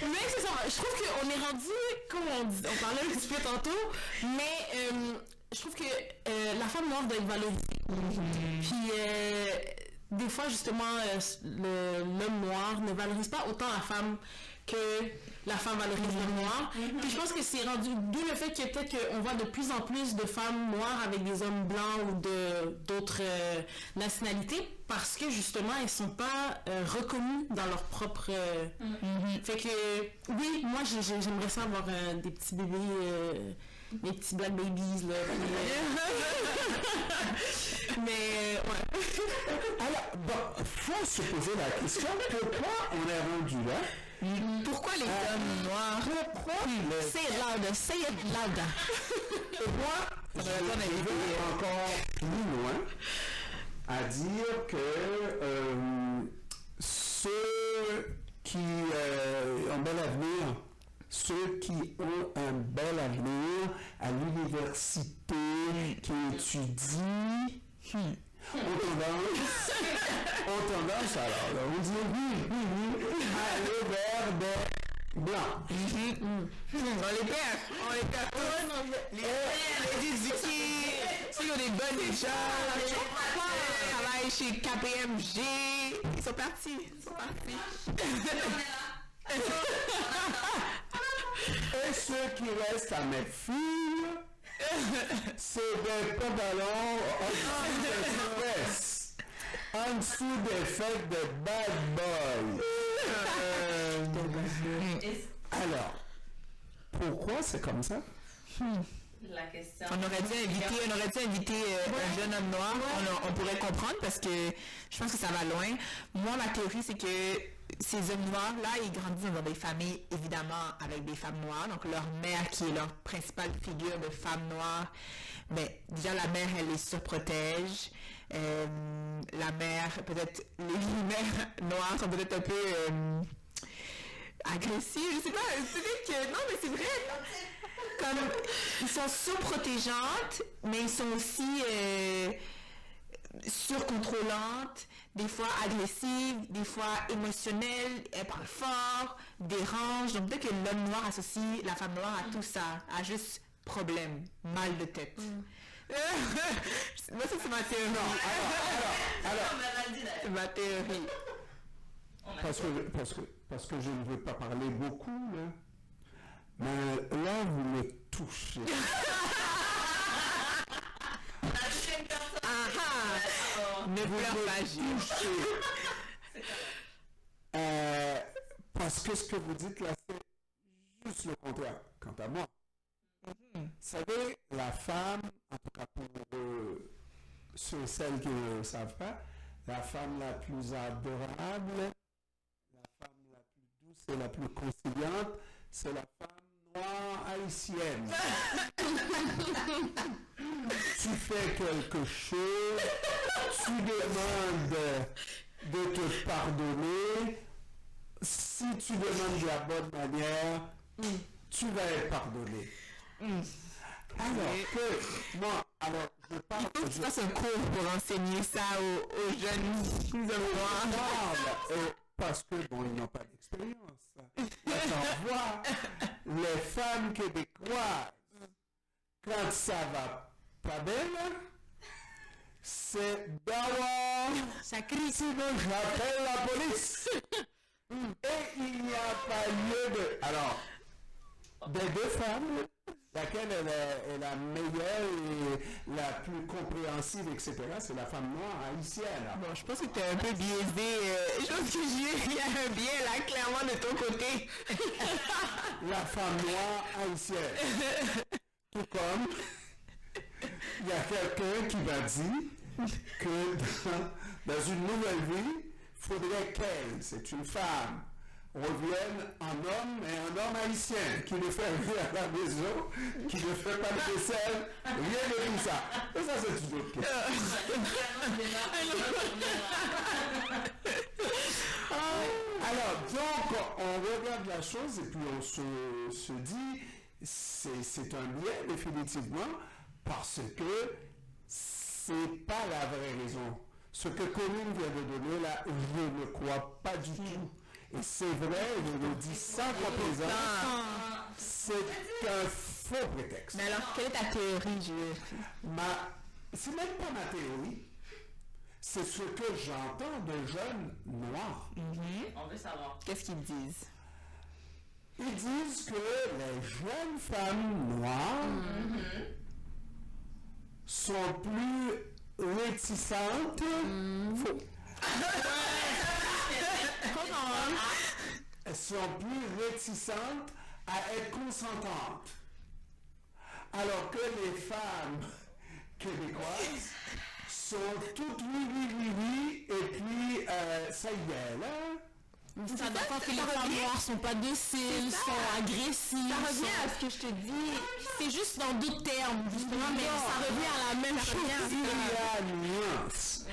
Mais c'est ça, je trouve qu'on est rendu, comme on parlait un petit peu tantôt, mais je trouve que la femme noire doit être valorisée. Puis des fois, justement, l'homme noir ne valorise pas autant la femme que la femme valorise l'homme noir. Puis je pense que c'est rendu, d'où le fait que peut-être qu'on voit de plus en plus de femmes noires avec des hommes blancs ou d'autres nationalités, parce que justement, elles sont pas reconnues dans leur propre... Fait que, oui, moi, j'aimerais ça avoir des petits bébés... mes petits black babies, là. Mais, ouais. Alors, bon, faut se poser la question, pourquoi on est rendu là? Pourquoi les hommes noirs? Say it louder, say it louder. Et moi, je vais encore plus loin à dire que ceux qui ont un bel avenir, ceux qui ont un bel avenir à l'université, qui étudient, ont tendance alors, on dit oui, à aller vers des blancs. On les perd tous. Les éduqués, ceux qui ont des bonnes études, travaillent chez KPMG, ils sont partis. Et ceux qui restent à mes filles, c'est des pantalons en dessous des fêtes de bad boy. Alors, pourquoi c'est comme ça? La question. On aurait dû inviter un jeune homme noir. On pourrait comprendre parce que je pense que ça va loin. Moi, ma théorie, c'est que ces hommes noirs-là, ils grandissent dans des familles, évidemment, avec des femmes noires. Donc, leur mère, qui est leur principale figure de femme noire, ben, déjà, la mère, elle les surprotège. La mère, peut-être, les mères noires sont peut-être un peu agressives. Je sais pas, peut-être que... Non, mais c'est vrai. Comme, ils sont surprotégeantes, mais ils sont aussi surcontrôlantes, des fois agressives, des fois émotionnelles, elles parlent fort, dérangent. Donc peut-être que l'homme noir associe la femme noire à tout ça, à juste problème, mal de tête. Moi, ça, c'est ma théorie. C'est ma théorie. Parce que je ne veux pas parler beaucoup, là. Mais là, vous me touchez. Ne pleure pas, Gilles. Parce que ce que vous dites là, c'est juste le contraire. Quant à moi, vous savez, la femme, en tout cas pour ceux et celles qui ne savent pas, la femme la plus adorable, la femme la plus douce et la plus conciliante, c'est la femme noire haïtienne. Tu fais quelque chose, tu demandes de te pardonner. Si tu demandes de la bonne manière, tu vas être pardonné. Alors que moi, je parle. Il faut que tu fasses un cours pour enseigner ça aux jeunes hommes noirs. Parce que, bon, ils n'ont pas d'expérience. J'en vois les femmes québécoises, quand ça va pas bien, c'est d'avoir Ça crie. Sinon, j'appelle la police. Et il n'y a pas lieu de... Alors, des deux femmes, laquelle est la meilleure et la plus compréhensive, etc., c'est la femme noire haïtienne. Bon, je pense que tu es un peu biaisé. Je pense qu'il y a un biais là, clairement, de ton côté. La femme noire haïtienne. Tout comme il y a quelqu'un qui m'a dit que dans une nouvelle vie, il faudrait qu'elle, c'est une femme, revienne en homme, et un homme haïtien qui ne fait rien à la maison, qui ne fait pas de vaisselle, rien de tout ça. Et ça, c'est une autre question. Alors, donc, on regarde la chose et puis on se dit, c'est un biais, définitivement, parce que c'est pas la vraie raison. Ce que Corinne vient de donner là, je ne crois pas du tout. Et c'est vrai, je le dis sans complaisance, c'est un faux prétexte. Mais alors, quelle est ta théorie, Jules? C'est même pas ma théorie. C'est ce que j'entends de jeunes noirs. On veut savoir. Qu'est-ce qu'ils disent? Ils disent que les jeunes femmes noires sont plus réticentes. Elles sont plus réticentes à être consentantes. Alors que les femmes québécoises sont toutes oui, et puis ça y est, là. Ça dépend que les femmes noires sont pas dociles, sont agressives. Ça revient à ce que je te dis. C'est juste dans d'autres termes, justement, mais ça revient à la même chose. Il y a une nuance.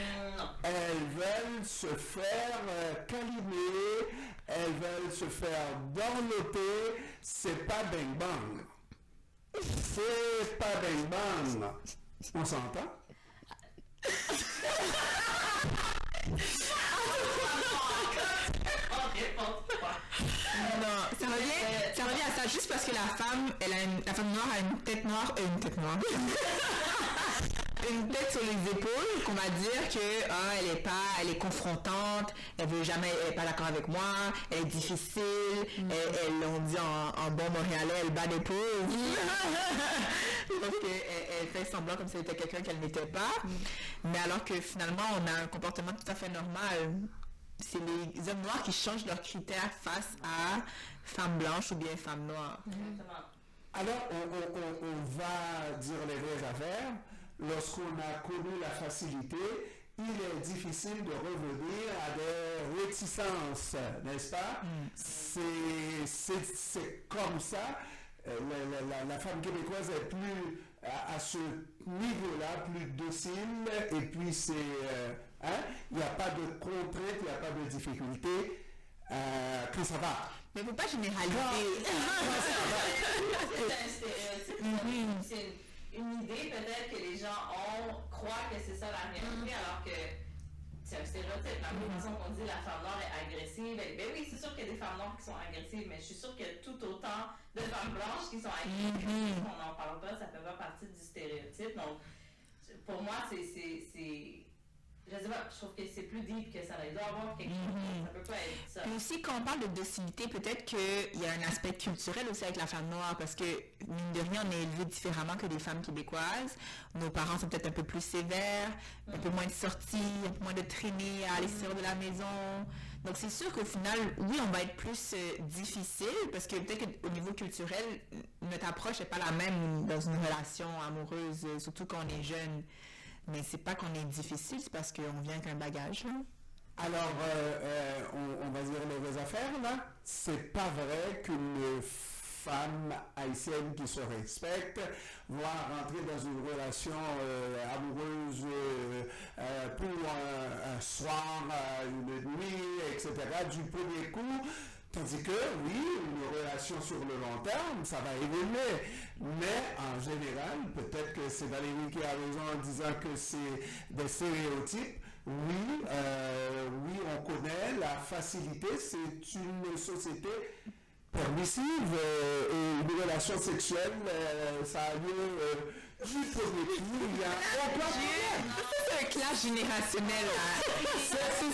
Elles veulent se faire câliner, elles veulent se faire dorloter. C'est pas bang bang. C'est pas bang bang. On s'entend? Non, ça revient à ça juste parce que la femme noire a une tête noire. Une tête sur les épaules qu'on va dire que elle est confrontante, elle est pas d'accord avec moi, elle est difficile, on dit en bon montréalais, elle bat des pauses. Parce qu'elle fait semblant comme si elle était quelqu'un qu'elle n'était pas. Mais alors que finalement, on a un comportement tout à fait normal. C'est les hommes noirs qui changent leurs critères face à femmes blanches ou bien femmes noires. Alors, on va dire les vraies affaires. Lorsqu'on a connu la facilité, il est difficile de revenir à des réticences, n'est-ce pas? C'est comme ça. La femme québécoise est plus à ce niveau-là, plus docile, et puis il n'y a pas de contrainte, il n'y a pas de difficulté, quand ça va. Mais il ne faut pas généraliser. C'est un stéréotype. C'est une idée peut-être que les gens croient que c'est ça la réalité, alors que c'est un stéréotype. La même façon qu'on dit la femme noire est agressive. Ben oui, c'est sûr qu'il y a des femmes noires qui sont agressives, mais je suis sûre qu'il y a tout autant de femmes blanches qui sont agressives. On n'en parle pas, ça fait pas partie du stéréotype. Donc, pour moi, c'est je sais pas, je trouve que c'est plus deep que ça. Il doit y avoir quelque chose. Ça peut pas être ça. Puis aussi, quand on parle de docilité, peut-être qu'il y a un aspect culturel aussi avec la femme noire, parce que, mine de rien, on est élevé différemment que des femmes québécoises. Nos parents sont peut-être un peu plus sévères, un peu moins de sorties, un peu moins de traînées à l'extérieur de la maison. Donc, c'est sûr qu'au final, oui, on va être plus difficile, parce que peut-être qu'au niveau culturel, notre approche n'est pas la même dans une relation amoureuse, surtout quand on est jeune. Mais c'est pas qu'on est difficile, c'est parce qu'on vient avec un bagage. Là. Alors, on va dire les vraies affaires, là. C'est pas vrai qu'une femme haïtienne qui se respecte va rentrer dans une relation amoureuse pour un soir, une nuit, etc. du premier coup. Tandis que, oui, une relation sur le long terme, ça va évoluer. Mais, en général, peut-être que c'est Valérie qui a raison en disant que c'est des stéréotypes. Oui, on connaît la facilité. C'est une société permissive. Et une relation sexuelle, ça a lieu du premier tour, il y a aucun problème. C'est un clash générationnel, là.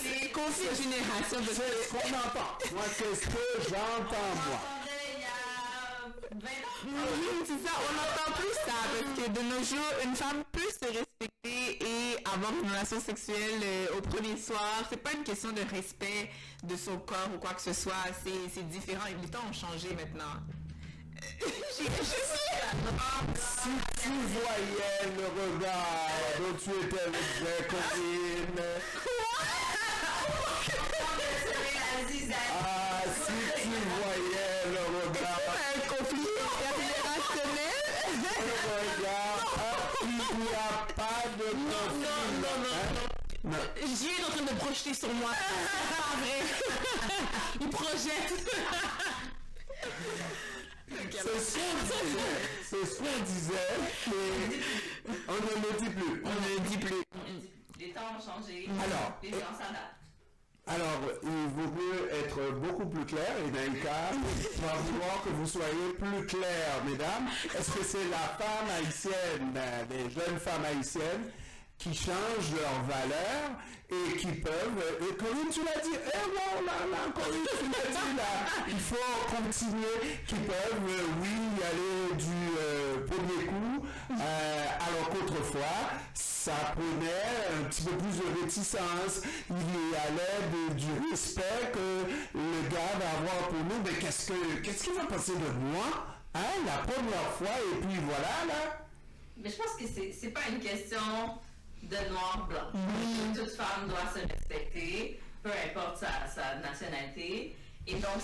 C'est conflit génération de C'est ce qu'on entend. Moi, qu'est-ce que j'entends, moi? Il y a 20 ans. Oui, c'est ça, on n'entend plus ça, parce que de nos jours, une femme peut se respecter et avoir une relation sexuelle au premier soir. C'est pas une question de respect de son corps ou quoi que ce soit, c'est différent. Les temps ont changé maintenant. Si tu voyais le regard dont tu étais avec ta copine, si tu voyais le regard, Un conflit intergénérationnel. le regard, il n'y a pas de conflit. Non. Dieu est en train de projeter sur moi. C'est pas vrai. Il projette. C'est ce qu'on disait, mais on ne le dit plus. On ne dit plus. Les temps ont changé. Alors, les gens s'adaptent. Alors, il vaut mieux être beaucoup plus clair, et dans le cas, il va vouloir que vous soyez plus clair, mesdames. Est-ce que c'est la femme haïtienne, les jeunes femmes haïtiennes, qui changent leurs valeurs et qui peuvent, et Corinne, tu l'as dit, Corinne, tu l'as dit, là, il faut continuer, qui peuvent, oui, aller du premier coup, alors qu'autrefois, ça prenait un petit peu plus de réticence, il y allait du respect que le gars va avoir pour nous, mais qu'est-ce qu'il va penser de moi, la première fois, et puis voilà, là. Mais je pense que c'est pas une question de noir-blanc. Toute femme doit se respecter, peu importe sa nationalité. Et donc,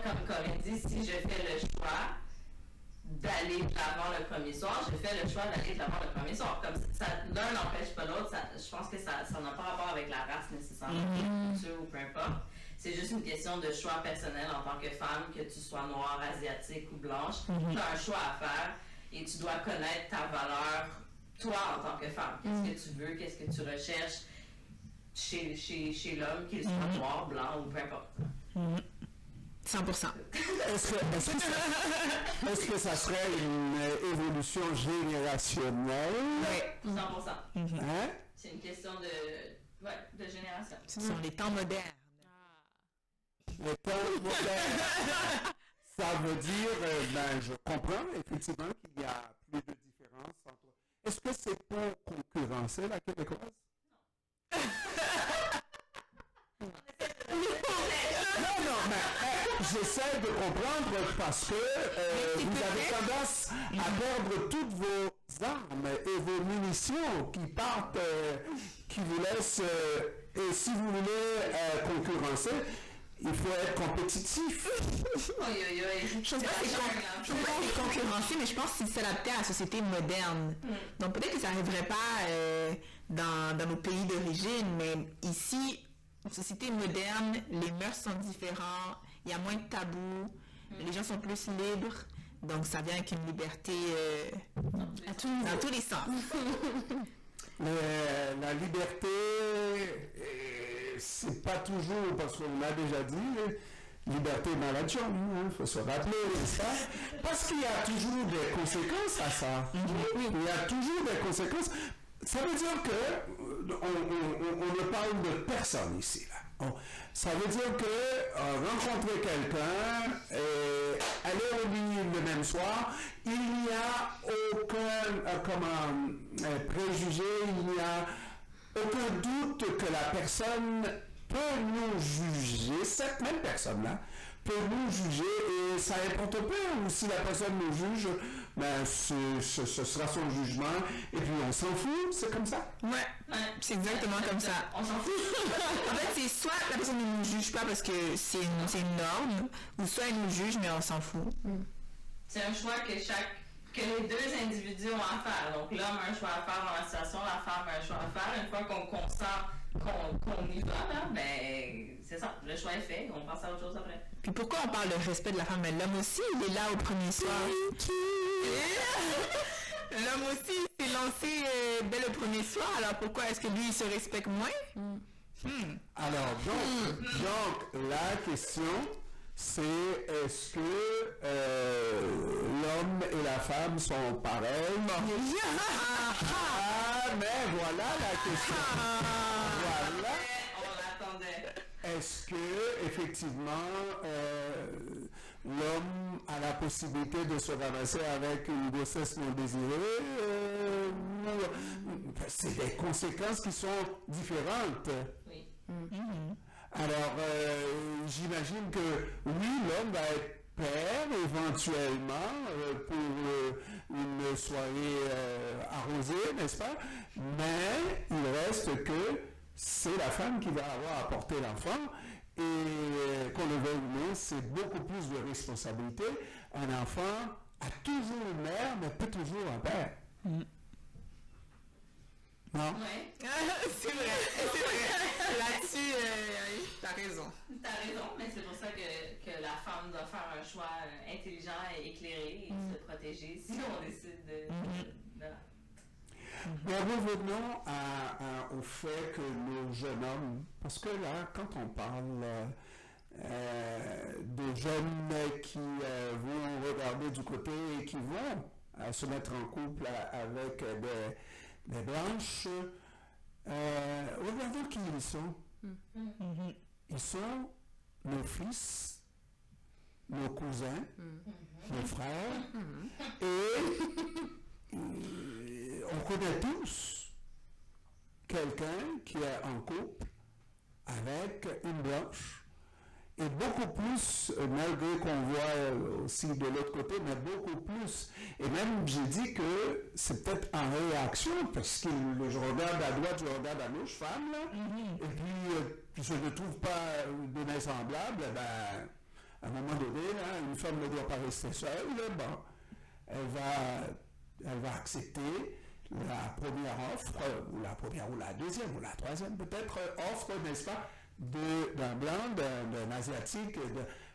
comme Corinne dit, si je fais le choix d'aller de l'avant le premier soir, je fais le choix d'aller de l'avant le premier soir. Comme ça, l'un n'empêche pas l'autre. Je pense que ça n'a pas rapport avec la race nécessairement, culture ou peu importe. C'est juste une question de choix personnel en tant que femme, que tu sois noire, asiatique ou blanche. Tu as un choix à faire et tu dois connaître ta valeur, toi en tant que femme. Qu'est-ce que tu veux, qu'est-ce que tu recherches chez l'homme, qu'il soit noir, blanc ou peu importe. 100%. Est-ce que ça serait une évolution générationnelle? Oui, 100%. Hein? C'est une question de génération. Ce sont les temps modernes. Les temps modernes. Ça veut dire, je comprends effectivement qu'il y a plus de différence entre... Est-ce que c'est pour concurrencer la québécoise? Non, mais j'essaie de comprendre parce que vous avez tendance à perdre toutes vos armes et vos munitions qui partent, qui vous laissent... et si vous voulez concurrencer, il faut être compétitif. Je ne sais pas si c'est concurrencer, mais je pense que c'est s'adapter à la société moderne. Donc peut-être que ça n'arriverait pas dans nos pays d'origine, mais ici, société moderne, les mœurs sont différentes, il y a moins de tabous, les gens sont plus libres, donc ça vient avec une liberté dans tous les sens. La liberté, c'est pas toujours, parce qu'on l'a déjà dit, liberté maladie, il faut se rappeler ça, parce qu'il y a toujours des conséquences à ça. Il y a toujours des conséquences. Ça veut dire que on ne parle de personne ici, là. Ça veut dire que rencontrer quelqu'un, aller au lit le même soir, il n'y a aucun préjugé, il n'y a aucun doute que la personne peut nous juger, cette même personne-là peut nous juger, et ça importe peu, ou si la personne nous juge, ben ce sera son jugement, et puis on s'en fout, c'est comme ça. Ouais, c'est exactement comme ça. On s'en fout. En fait, c'est soit la personne ne nous juge pas parce que c'est une norme, ou soit elle nous juge, mais on s'en fout. C'est un choix que les deux individus ont à faire. Donc l'homme a un choix à faire dans la situation, la femme a un choix à faire. Une fois qu'on consent qu'on y va, là, ben c'est ça, le choix est fait, on passe à autre chose après. Puis pourquoi on parle de respect de la femme? Mais l'homme aussi, il est là au premier soir. L'homme aussi s'est lancé dès le premier soir, alors pourquoi est-ce que lui, il se respecte moins? Alors, donc, la question, c'est est-ce que l'homme et la femme sont pareils? Mais voilà la question. Voilà. On l'attendait. Est-ce que effectivement l'homme a la possibilité de se ramasser avec une grossesse non désirée? C'est des conséquences qui sont différentes. Oui. Alors, j'imagine que oui, l'homme va être père éventuellement pour une soirée arrosée, n'est-ce pas? Mais il reste que c'est la femme qui va avoir à porter l'enfant et qu'on le veuille ou non, c'est beaucoup plus de responsabilité. Un enfant a toujours une mère, mais pas toujours un père. Non? Oui. C'est vrai. Là-dessus, t'as raison. T'as raison, mais c'est pour ça que la femme doit faire un choix intelligent et éclairé et se protéger si on décide de... Mais revenons au fait que nos jeunes hommes, parce que là, quand on parle de jeunes qui vont regarder du côté et qui vont se mettre en couple avec des blanches, regardons qui ils sont. Ils sont nos fils, nos cousins, nos frères, et on connaît tous quelqu'un qui est en couple avec une blanche. Et beaucoup plus, malgré qu'on voit aussi de l'autre côté, mais beaucoup plus. Et même, j'ai dit que c'est peut-être en réaction, parce que je regarde à droite, je regarde à gauche, femme, là, et puis je ne trouve pas de main semblable, ben, à un moment donné, là, une femme ne doit pas rester seule, là, bon, elle va accepter la première offre, ou la première, ou la deuxième, ou la troisième, peut-être, offre, n'est-ce pas, d'un blanc, d'un asiatique,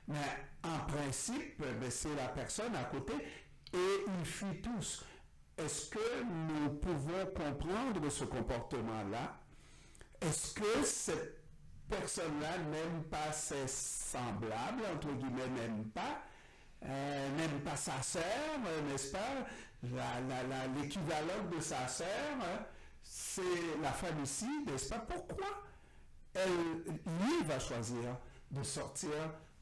mais en principe, c'est la personne à côté et ils fuient tous. Est-ce que nous pouvons comprendre ce comportement-là? Est-ce que cette personne-là n'aime pas ses semblables, entre guillemets, n'aime pas sa sœur, n'est-ce pas? L'équivalent de sa sœur, c'est la femme ici, n'est-ce pas? Pourquoi lui va choisir de sortir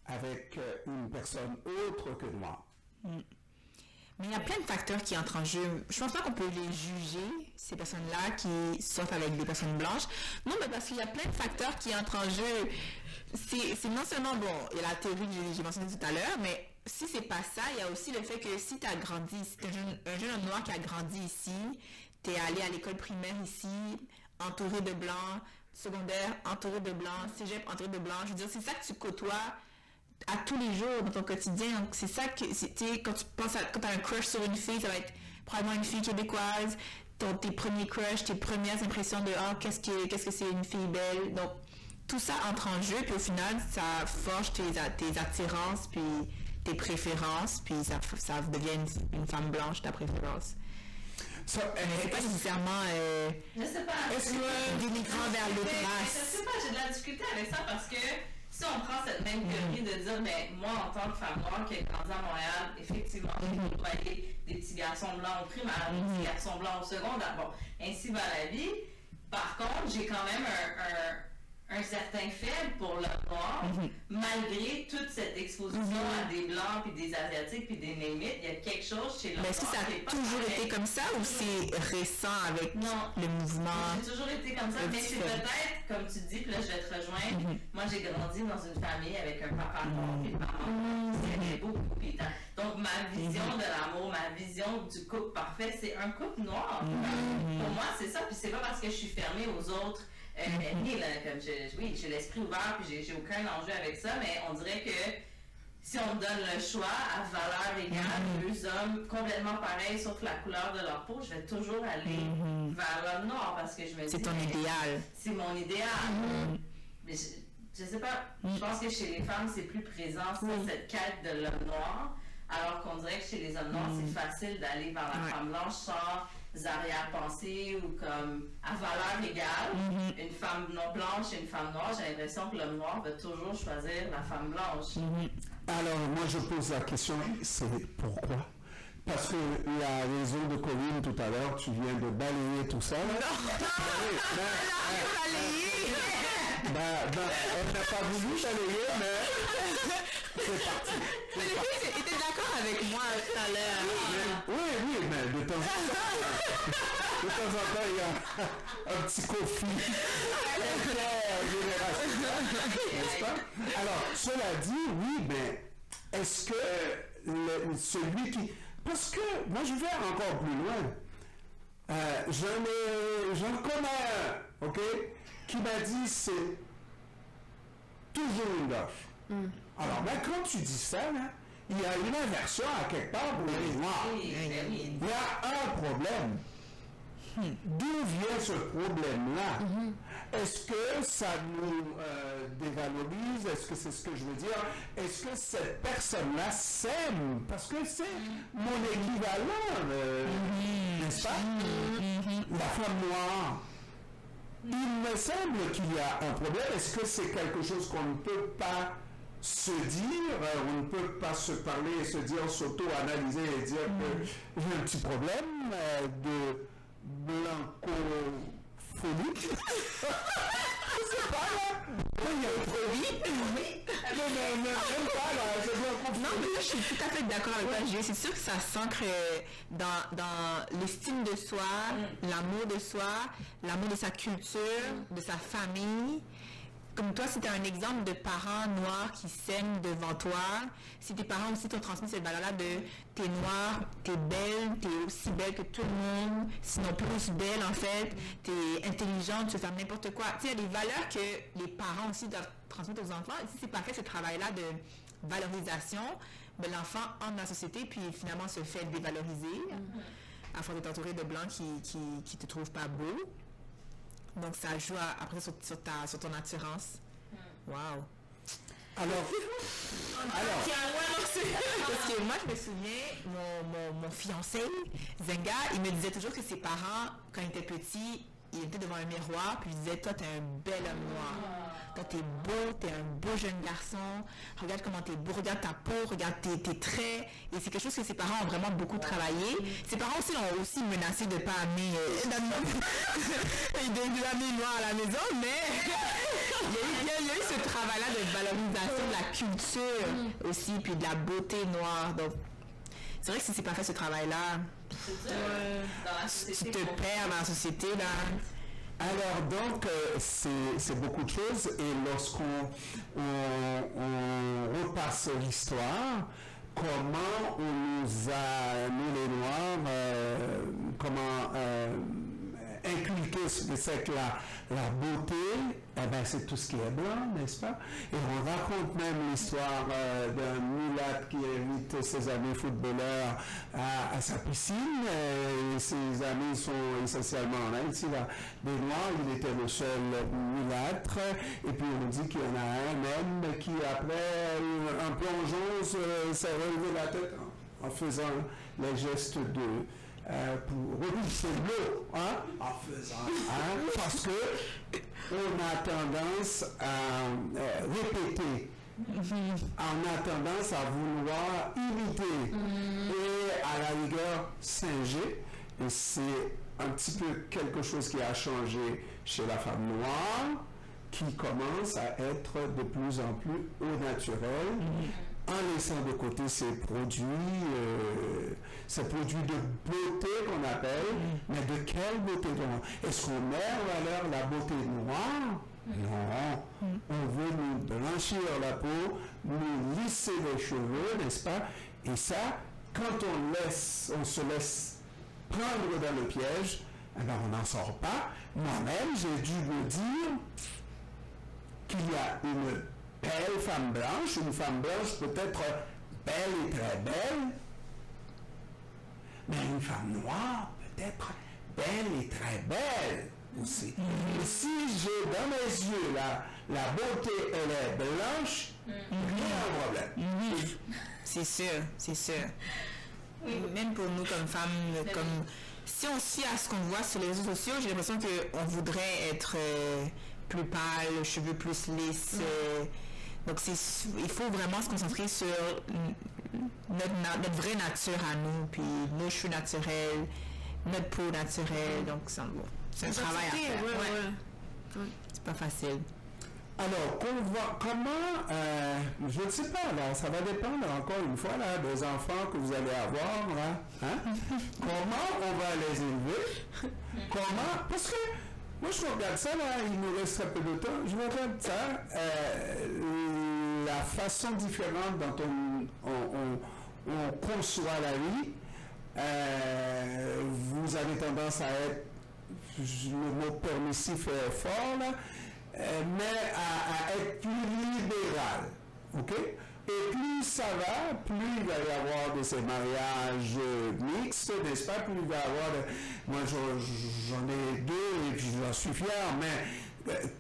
avec une personne autre que moi? Mais il y a plein de facteurs qui entrent en jeu. Je pense pas qu'on peut les juger, ces personnes-là qui sortent avec des personnes blanches. Non, mais parce qu'il y a plein de facteurs qui entrent en jeu. C'est non seulement, bon, il y a la théorie que j'ai mentionnée tout à l'heure, mais si c'est pas ça, il y a aussi le fait que si tu as grandi, si tu es un jeune noir qui a grandi ici, tu es allé à l'école primaire ici, entouré de blancs, secondaire, entouré de blancs, cégep, entouré de blancs. Je veux dire, c'est ça que tu côtoies à tous les jours dans ton quotidien. Donc, c'est ça que, tu sais, quand tu penses quand tu as un crush sur une fille, ça va être probablement une fille québécoise, tes premiers crushs, tes premières impressions de qu'est-ce que c'est une fille belle. Donc, tout ça entre en jeu, puis au final, ça forge tes attirances, puis tes préférences, puis ça devient une femme blanche, ta préférence. C'est pas nécessairement je sais pas. dénigrant vers l'autre race. Je sais pas, j'ai de la difficulté avec ça parce que si on prend cette même théorie de dire, mais moi en tant que femme noire qui a grandi à Montréal, effectivement, j'ai côtoyé des petits garçons blancs au primaire, des petits garçons blancs au secondaire. Bon, ainsi va la vie. Par contre, j'ai quand même un certain faible pour l'homme noir, malgré toute cette exposition à des blancs, puis des asiatiques, puis des némites, il y a quelque chose chez l'homme noir. Est-ce que ça a toujours été comme ça ou c'est récent avec le mouvement? J'ai toujours été comme ça, mais c'est peut-être, comme tu dis, puis là je vais te rejoindre, moi j'ai grandi dans une famille avec un papa noir, puis une maman qui s'aimait beaucoup, puis donc ma vision de l'amour, ma vision du couple parfait, c'est un couple noir. Pour moi c'est ça, puis c'est pas parce que je suis fermée aux autres comme j'ai l'esprit ouvert puis j'ai aucun enjeu avec ça, mais on dirait que si on me donne le choix à valeur égale, deux hommes complètement pareils sauf la couleur de leur peau, je vais toujours aller vers l'homme noir parce que je me dis c'est ton idéal. C'est mon idéal. Mais je sais pas, je pense que chez les femmes c'est plus présent cette quête de l'homme noir, alors qu'on dirait que chez les hommes noirs c'est facile d'aller vers la femme blanche sans arrière-pensée ou comme à valeur égale, une femme non blanche et une femme noire. J'ai l'impression que l'homme noir va toujours choisir la femme blanche. Alors, moi, je pose la question, c'est pourquoi? Parce que la raison de Corinne tout à l'heure, tu viens de balayer tout ça. Là. Elle n'a pas voulu balayer, mais c'est parti. Mais les filles étaient d'accord avec moi tout à l'heure. Oui, mais de temps en temps, il y a un petit conflit intergénérationnel, n'est-ce pas? Alors, cela dit, oui, mais est-ce que celui qui... Parce que, moi, je vais encore plus loin. J'en connais un, OK, qui m'a dit c'est toujours une gauche. Alors, mais quand tu dis ça, là, il y a une inversion à quelque part pour les Noirs. Il y a un problème. D'où vient ce problème-là? Est-ce que ça nous dévalorise? Est-ce que c'est ce que je veux dire? Est-ce que cette personne-là s'aime? Parce que c'est mon équivalent, n'est-ce pas? La femme noire. Il me semble qu'il y a un problème. Est-ce que c'est quelque chose qu'on ne peut pas se dire, on ne peut pas se parler et se dire, s'auto-analyser et dire que j'ai un petit problème de blancophonie. Je sais pas là. Il y a un produit. Même pas là, c'est blancophonie. Non, mais là, je suis tout à fait d'accord avec toi, Julie. C'est sûr que ça s'ancre dans l'estime de soi, l'amour de soi, l'amour de sa culture, de sa famille. Comme toi, si tu as un exemple de parents noirs qui s'aiment devant toi, si tes parents aussi t'ont transmis cette valeur-là de t'es noire, t'es belle, t'es aussi belle que tout le monde, sinon plus belle en fait, t'es intelligente, tu peux faire n'importe quoi. Tu sais, il y a des valeurs que les parents aussi doivent transmettre aux enfants. Et si c'est pas fait ce travail-là de valorisation, ben, l'enfant entre dans la société puis finalement se fait dévaloriser à force d'être entouré de blancs qui te trouvent pas beau. Donc, ça joue après sur ton attirance. Wow. Alors, parce que moi, je me souviens, mon fiancé, Zenga, il me disait toujours que ses parents, quand il était petit, il était devant un miroir, puis il disait, toi, t'es un bel homme noir. Toi, t'es beau, t'es un beau jeune garçon. Regarde comment t'es beau, regarde ta peau, regarde tes traits. Et c'est quelque chose que ses parents ont vraiment beaucoup travaillé. Ses parents aussi l'ont aussi menacé de ne pas amener des amis noirs à la maison, mais il y a eu ce travail-là de valorisation de la culture aussi, puis de la beauté noire. Donc, c'est vrai que si c'est pas fait ce travail-là, tu te perds dans la société, là. Alors, donc, c'est beaucoup de choses. Et lorsqu'on repasse l'histoire, comment on nous a, nous les Noirs, inculqué c'est que la beauté, eh ben, c'est tout ce qui est blanc, n'est-ce pas? Et on raconte même l'histoire d'un mulâtre qui invite ses amis footballeurs à sa piscine. Ses amis sont essentiellement en Haïti, là, des Noirs. Il était le seul mulâtre. Et puis on dit qu'il y en a un même qui, après un plongeon, s'est relevé la tête en faisant les gestes de... pour repousser l'eau, en faisant, parce que on a tendance à répéter, on a tendance à vouloir imiter et à la rigueur singer. Et c'est un petit peu quelque chose qui a changé chez la femme noire, qui commence à être de plus en plus au naturel. En laissant de côté ces produits de beauté qu'on appelle, mais de quelle beauté noire? Est-ce qu'on met en valeur la beauté noire? Non. On veut nous blanchir la peau, nous lisser les cheveux, n'est-ce pas? Et ça, quand on se laisse prendre dans le piège, alors on n'en sort pas. Moi-même, j'ai dû me dire qu'il y a une belle femme blanche, une femme blanche peut-être belle et très belle, mais une femme noire peut-être belle et très belle aussi. Et si j'ai dans mes yeux la beauté, elle est blanche, il y a un problème. C'est sûr, c'est sûr. Même pour nous comme femmes, comme si on se fie à ce qu'on voit sur les réseaux sociaux, j'ai l'impression qu'on voudrait être plus pâle, cheveux plus lisses, Donc, il faut vraiment se concentrer sur notre vraie nature à nous, puis nos cheveux naturels, notre peau naturelle. Donc, c'est un travail à faire. Ouais. C'est pas facile. Alors, comment, je ne sais pas, là, ça va dépendre encore une fois là, des enfants que vous allez avoir, là, hein? Comment on va les élever? Parce que, moi je regarde ça, là, il nous reste très peu de temps, je regarde ça, la façon différente dont on conçoit la vie, vous avez tendance à être, le mot permissif est fort, là, mais à être plus libéral, ok? Et plus ça va, plus il va y avoir de ces mariages mixtes, n'est-ce pas? Plus il va y avoir moi j'en ai 2 et puis j'en suis fier, mais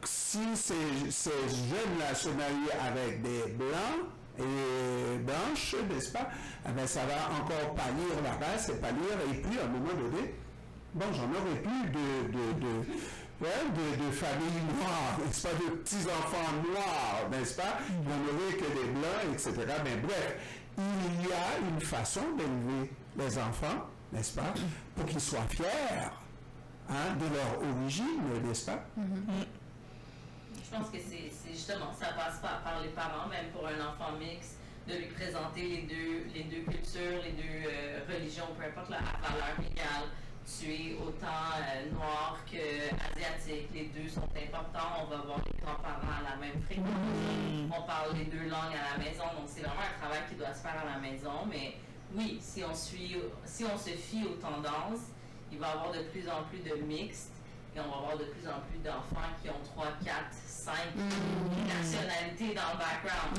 si ces jeunes-là se marient avec des blancs et blanches, n'est-ce pas? Eh bien, ça va encore pâlir la race et pâlir, et puis à un moment donné, bon, j'en aurai plus de familles noires, n'est-ce pas, de petits-enfants noirs, n'est-ce pas, on n'aurait que des blancs, etc. Mais bref, il y a une façon d'élever les enfants, n'est-ce pas, pour qu'ils soient fiers de leur origine, n'est-ce pas? Je pense que c'est justement, ça passe par les parents, même pour un enfant mixte, de lui présenter les deux cultures, les deux religions, peu importe la valeur égale. Tu es autant noir qu'asiatique, les deux sont importants, on va voir les grands-parents à la même fréquence, on parle les 2 langues à la maison, donc c'est vraiment un travail qui doit se faire à la maison, mais oui, si on se fie aux tendances, il va y avoir de plus en plus de mixtes, et on va avoir de plus en plus d'enfants qui ont 3, 4, 5 nationalités dans le background.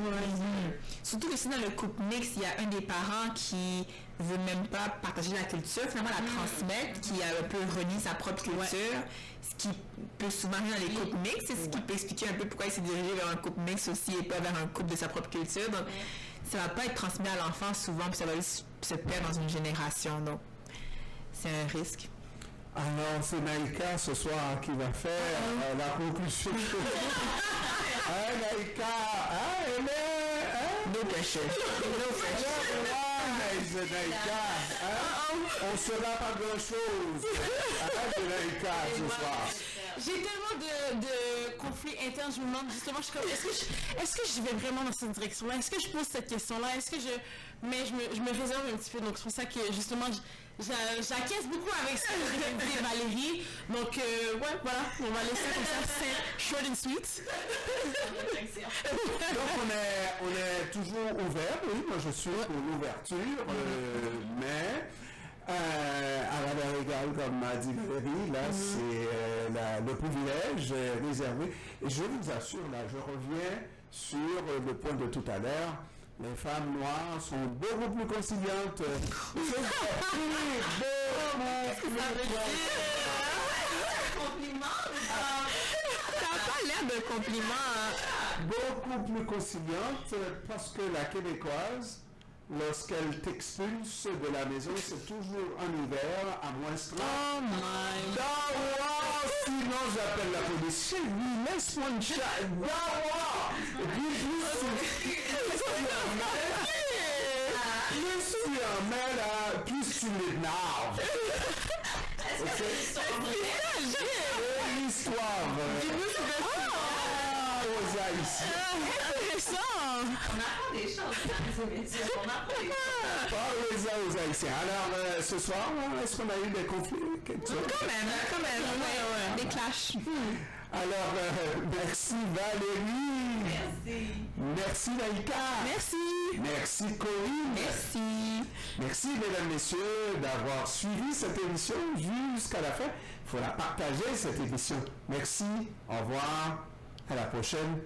Surtout que si dans le couple mixte, il y a un des parents qui veut même pas partager la culture, finalement la transmettre, qui a un peu renié sa propre culture, ce qui peut souvent arriver dans les couples mixtes, c'est ce qui peut expliquer un peu pourquoi il s'est dirigé vers un couple mixte aussi et pas vers un couple de sa propre culture. Donc, ça va pas être transmis à l'enfant souvent, puis ça va se perdre dans une génération. Donc, c'est un risque. Alors, c'est Naïka ce soir qui va faire la conclusion. Naïka, elle est... No pressure. Naïka, on ne saura pas grand-chose de Naïka ce soir. J'ai tellement de conflits internes, je me demande justement, je suis comme, est-ce que je vais vraiment dans cette direction-là? Est-ce que je pose cette question-là? Mais je me réserve un petit peu, donc c'est pour ça que justement, j'acquiesce beaucoup avec ce que dit Valérie. Donc, voilà, on va laisser comme ça, c'est short and sweet. Donc, on est toujours ouvert, oui, moi je suis pour l'ouverture, mais à valeur égale, comme m'a dit Valérie, là, c'est le privilège réservé. Et je vous assure, là, je reviens sur le point de tout à l'heure. Les femmes noires sont beaucoup plus conciliantes. Compliment? Ça n'a pas l'air de compliment. Beaucoup plus conciliantes parce que la Québécoise, lorsqu'elle t'expulse de la maison, c'est toujours en hiver à moins 30. Oh my Dawa! Sinon, j'appelle la police. Chez lui, laisse-moi une chat. Dawa! Et puis, plus tu en mets là, plus tu l'énerves. Est-ce que c'est L'histoire. Aux Haïtiens. intéressant. On apprend des choses, mesdames et messieurs. On apprend des choses. Parlez-en aux Haïtiens. Alors, ce soir, est-ce qu'on a eu des conflits? Quand même, ouais. Des clashs. Alors, merci Valérie. Merci. Merci Naïka. Merci. Merci Corinne. Merci. Merci mesdames, messieurs d'avoir suivi cette émission jusqu'à la fin. Il faut la partager cette émission. Merci. Au revoir. À la prochaine.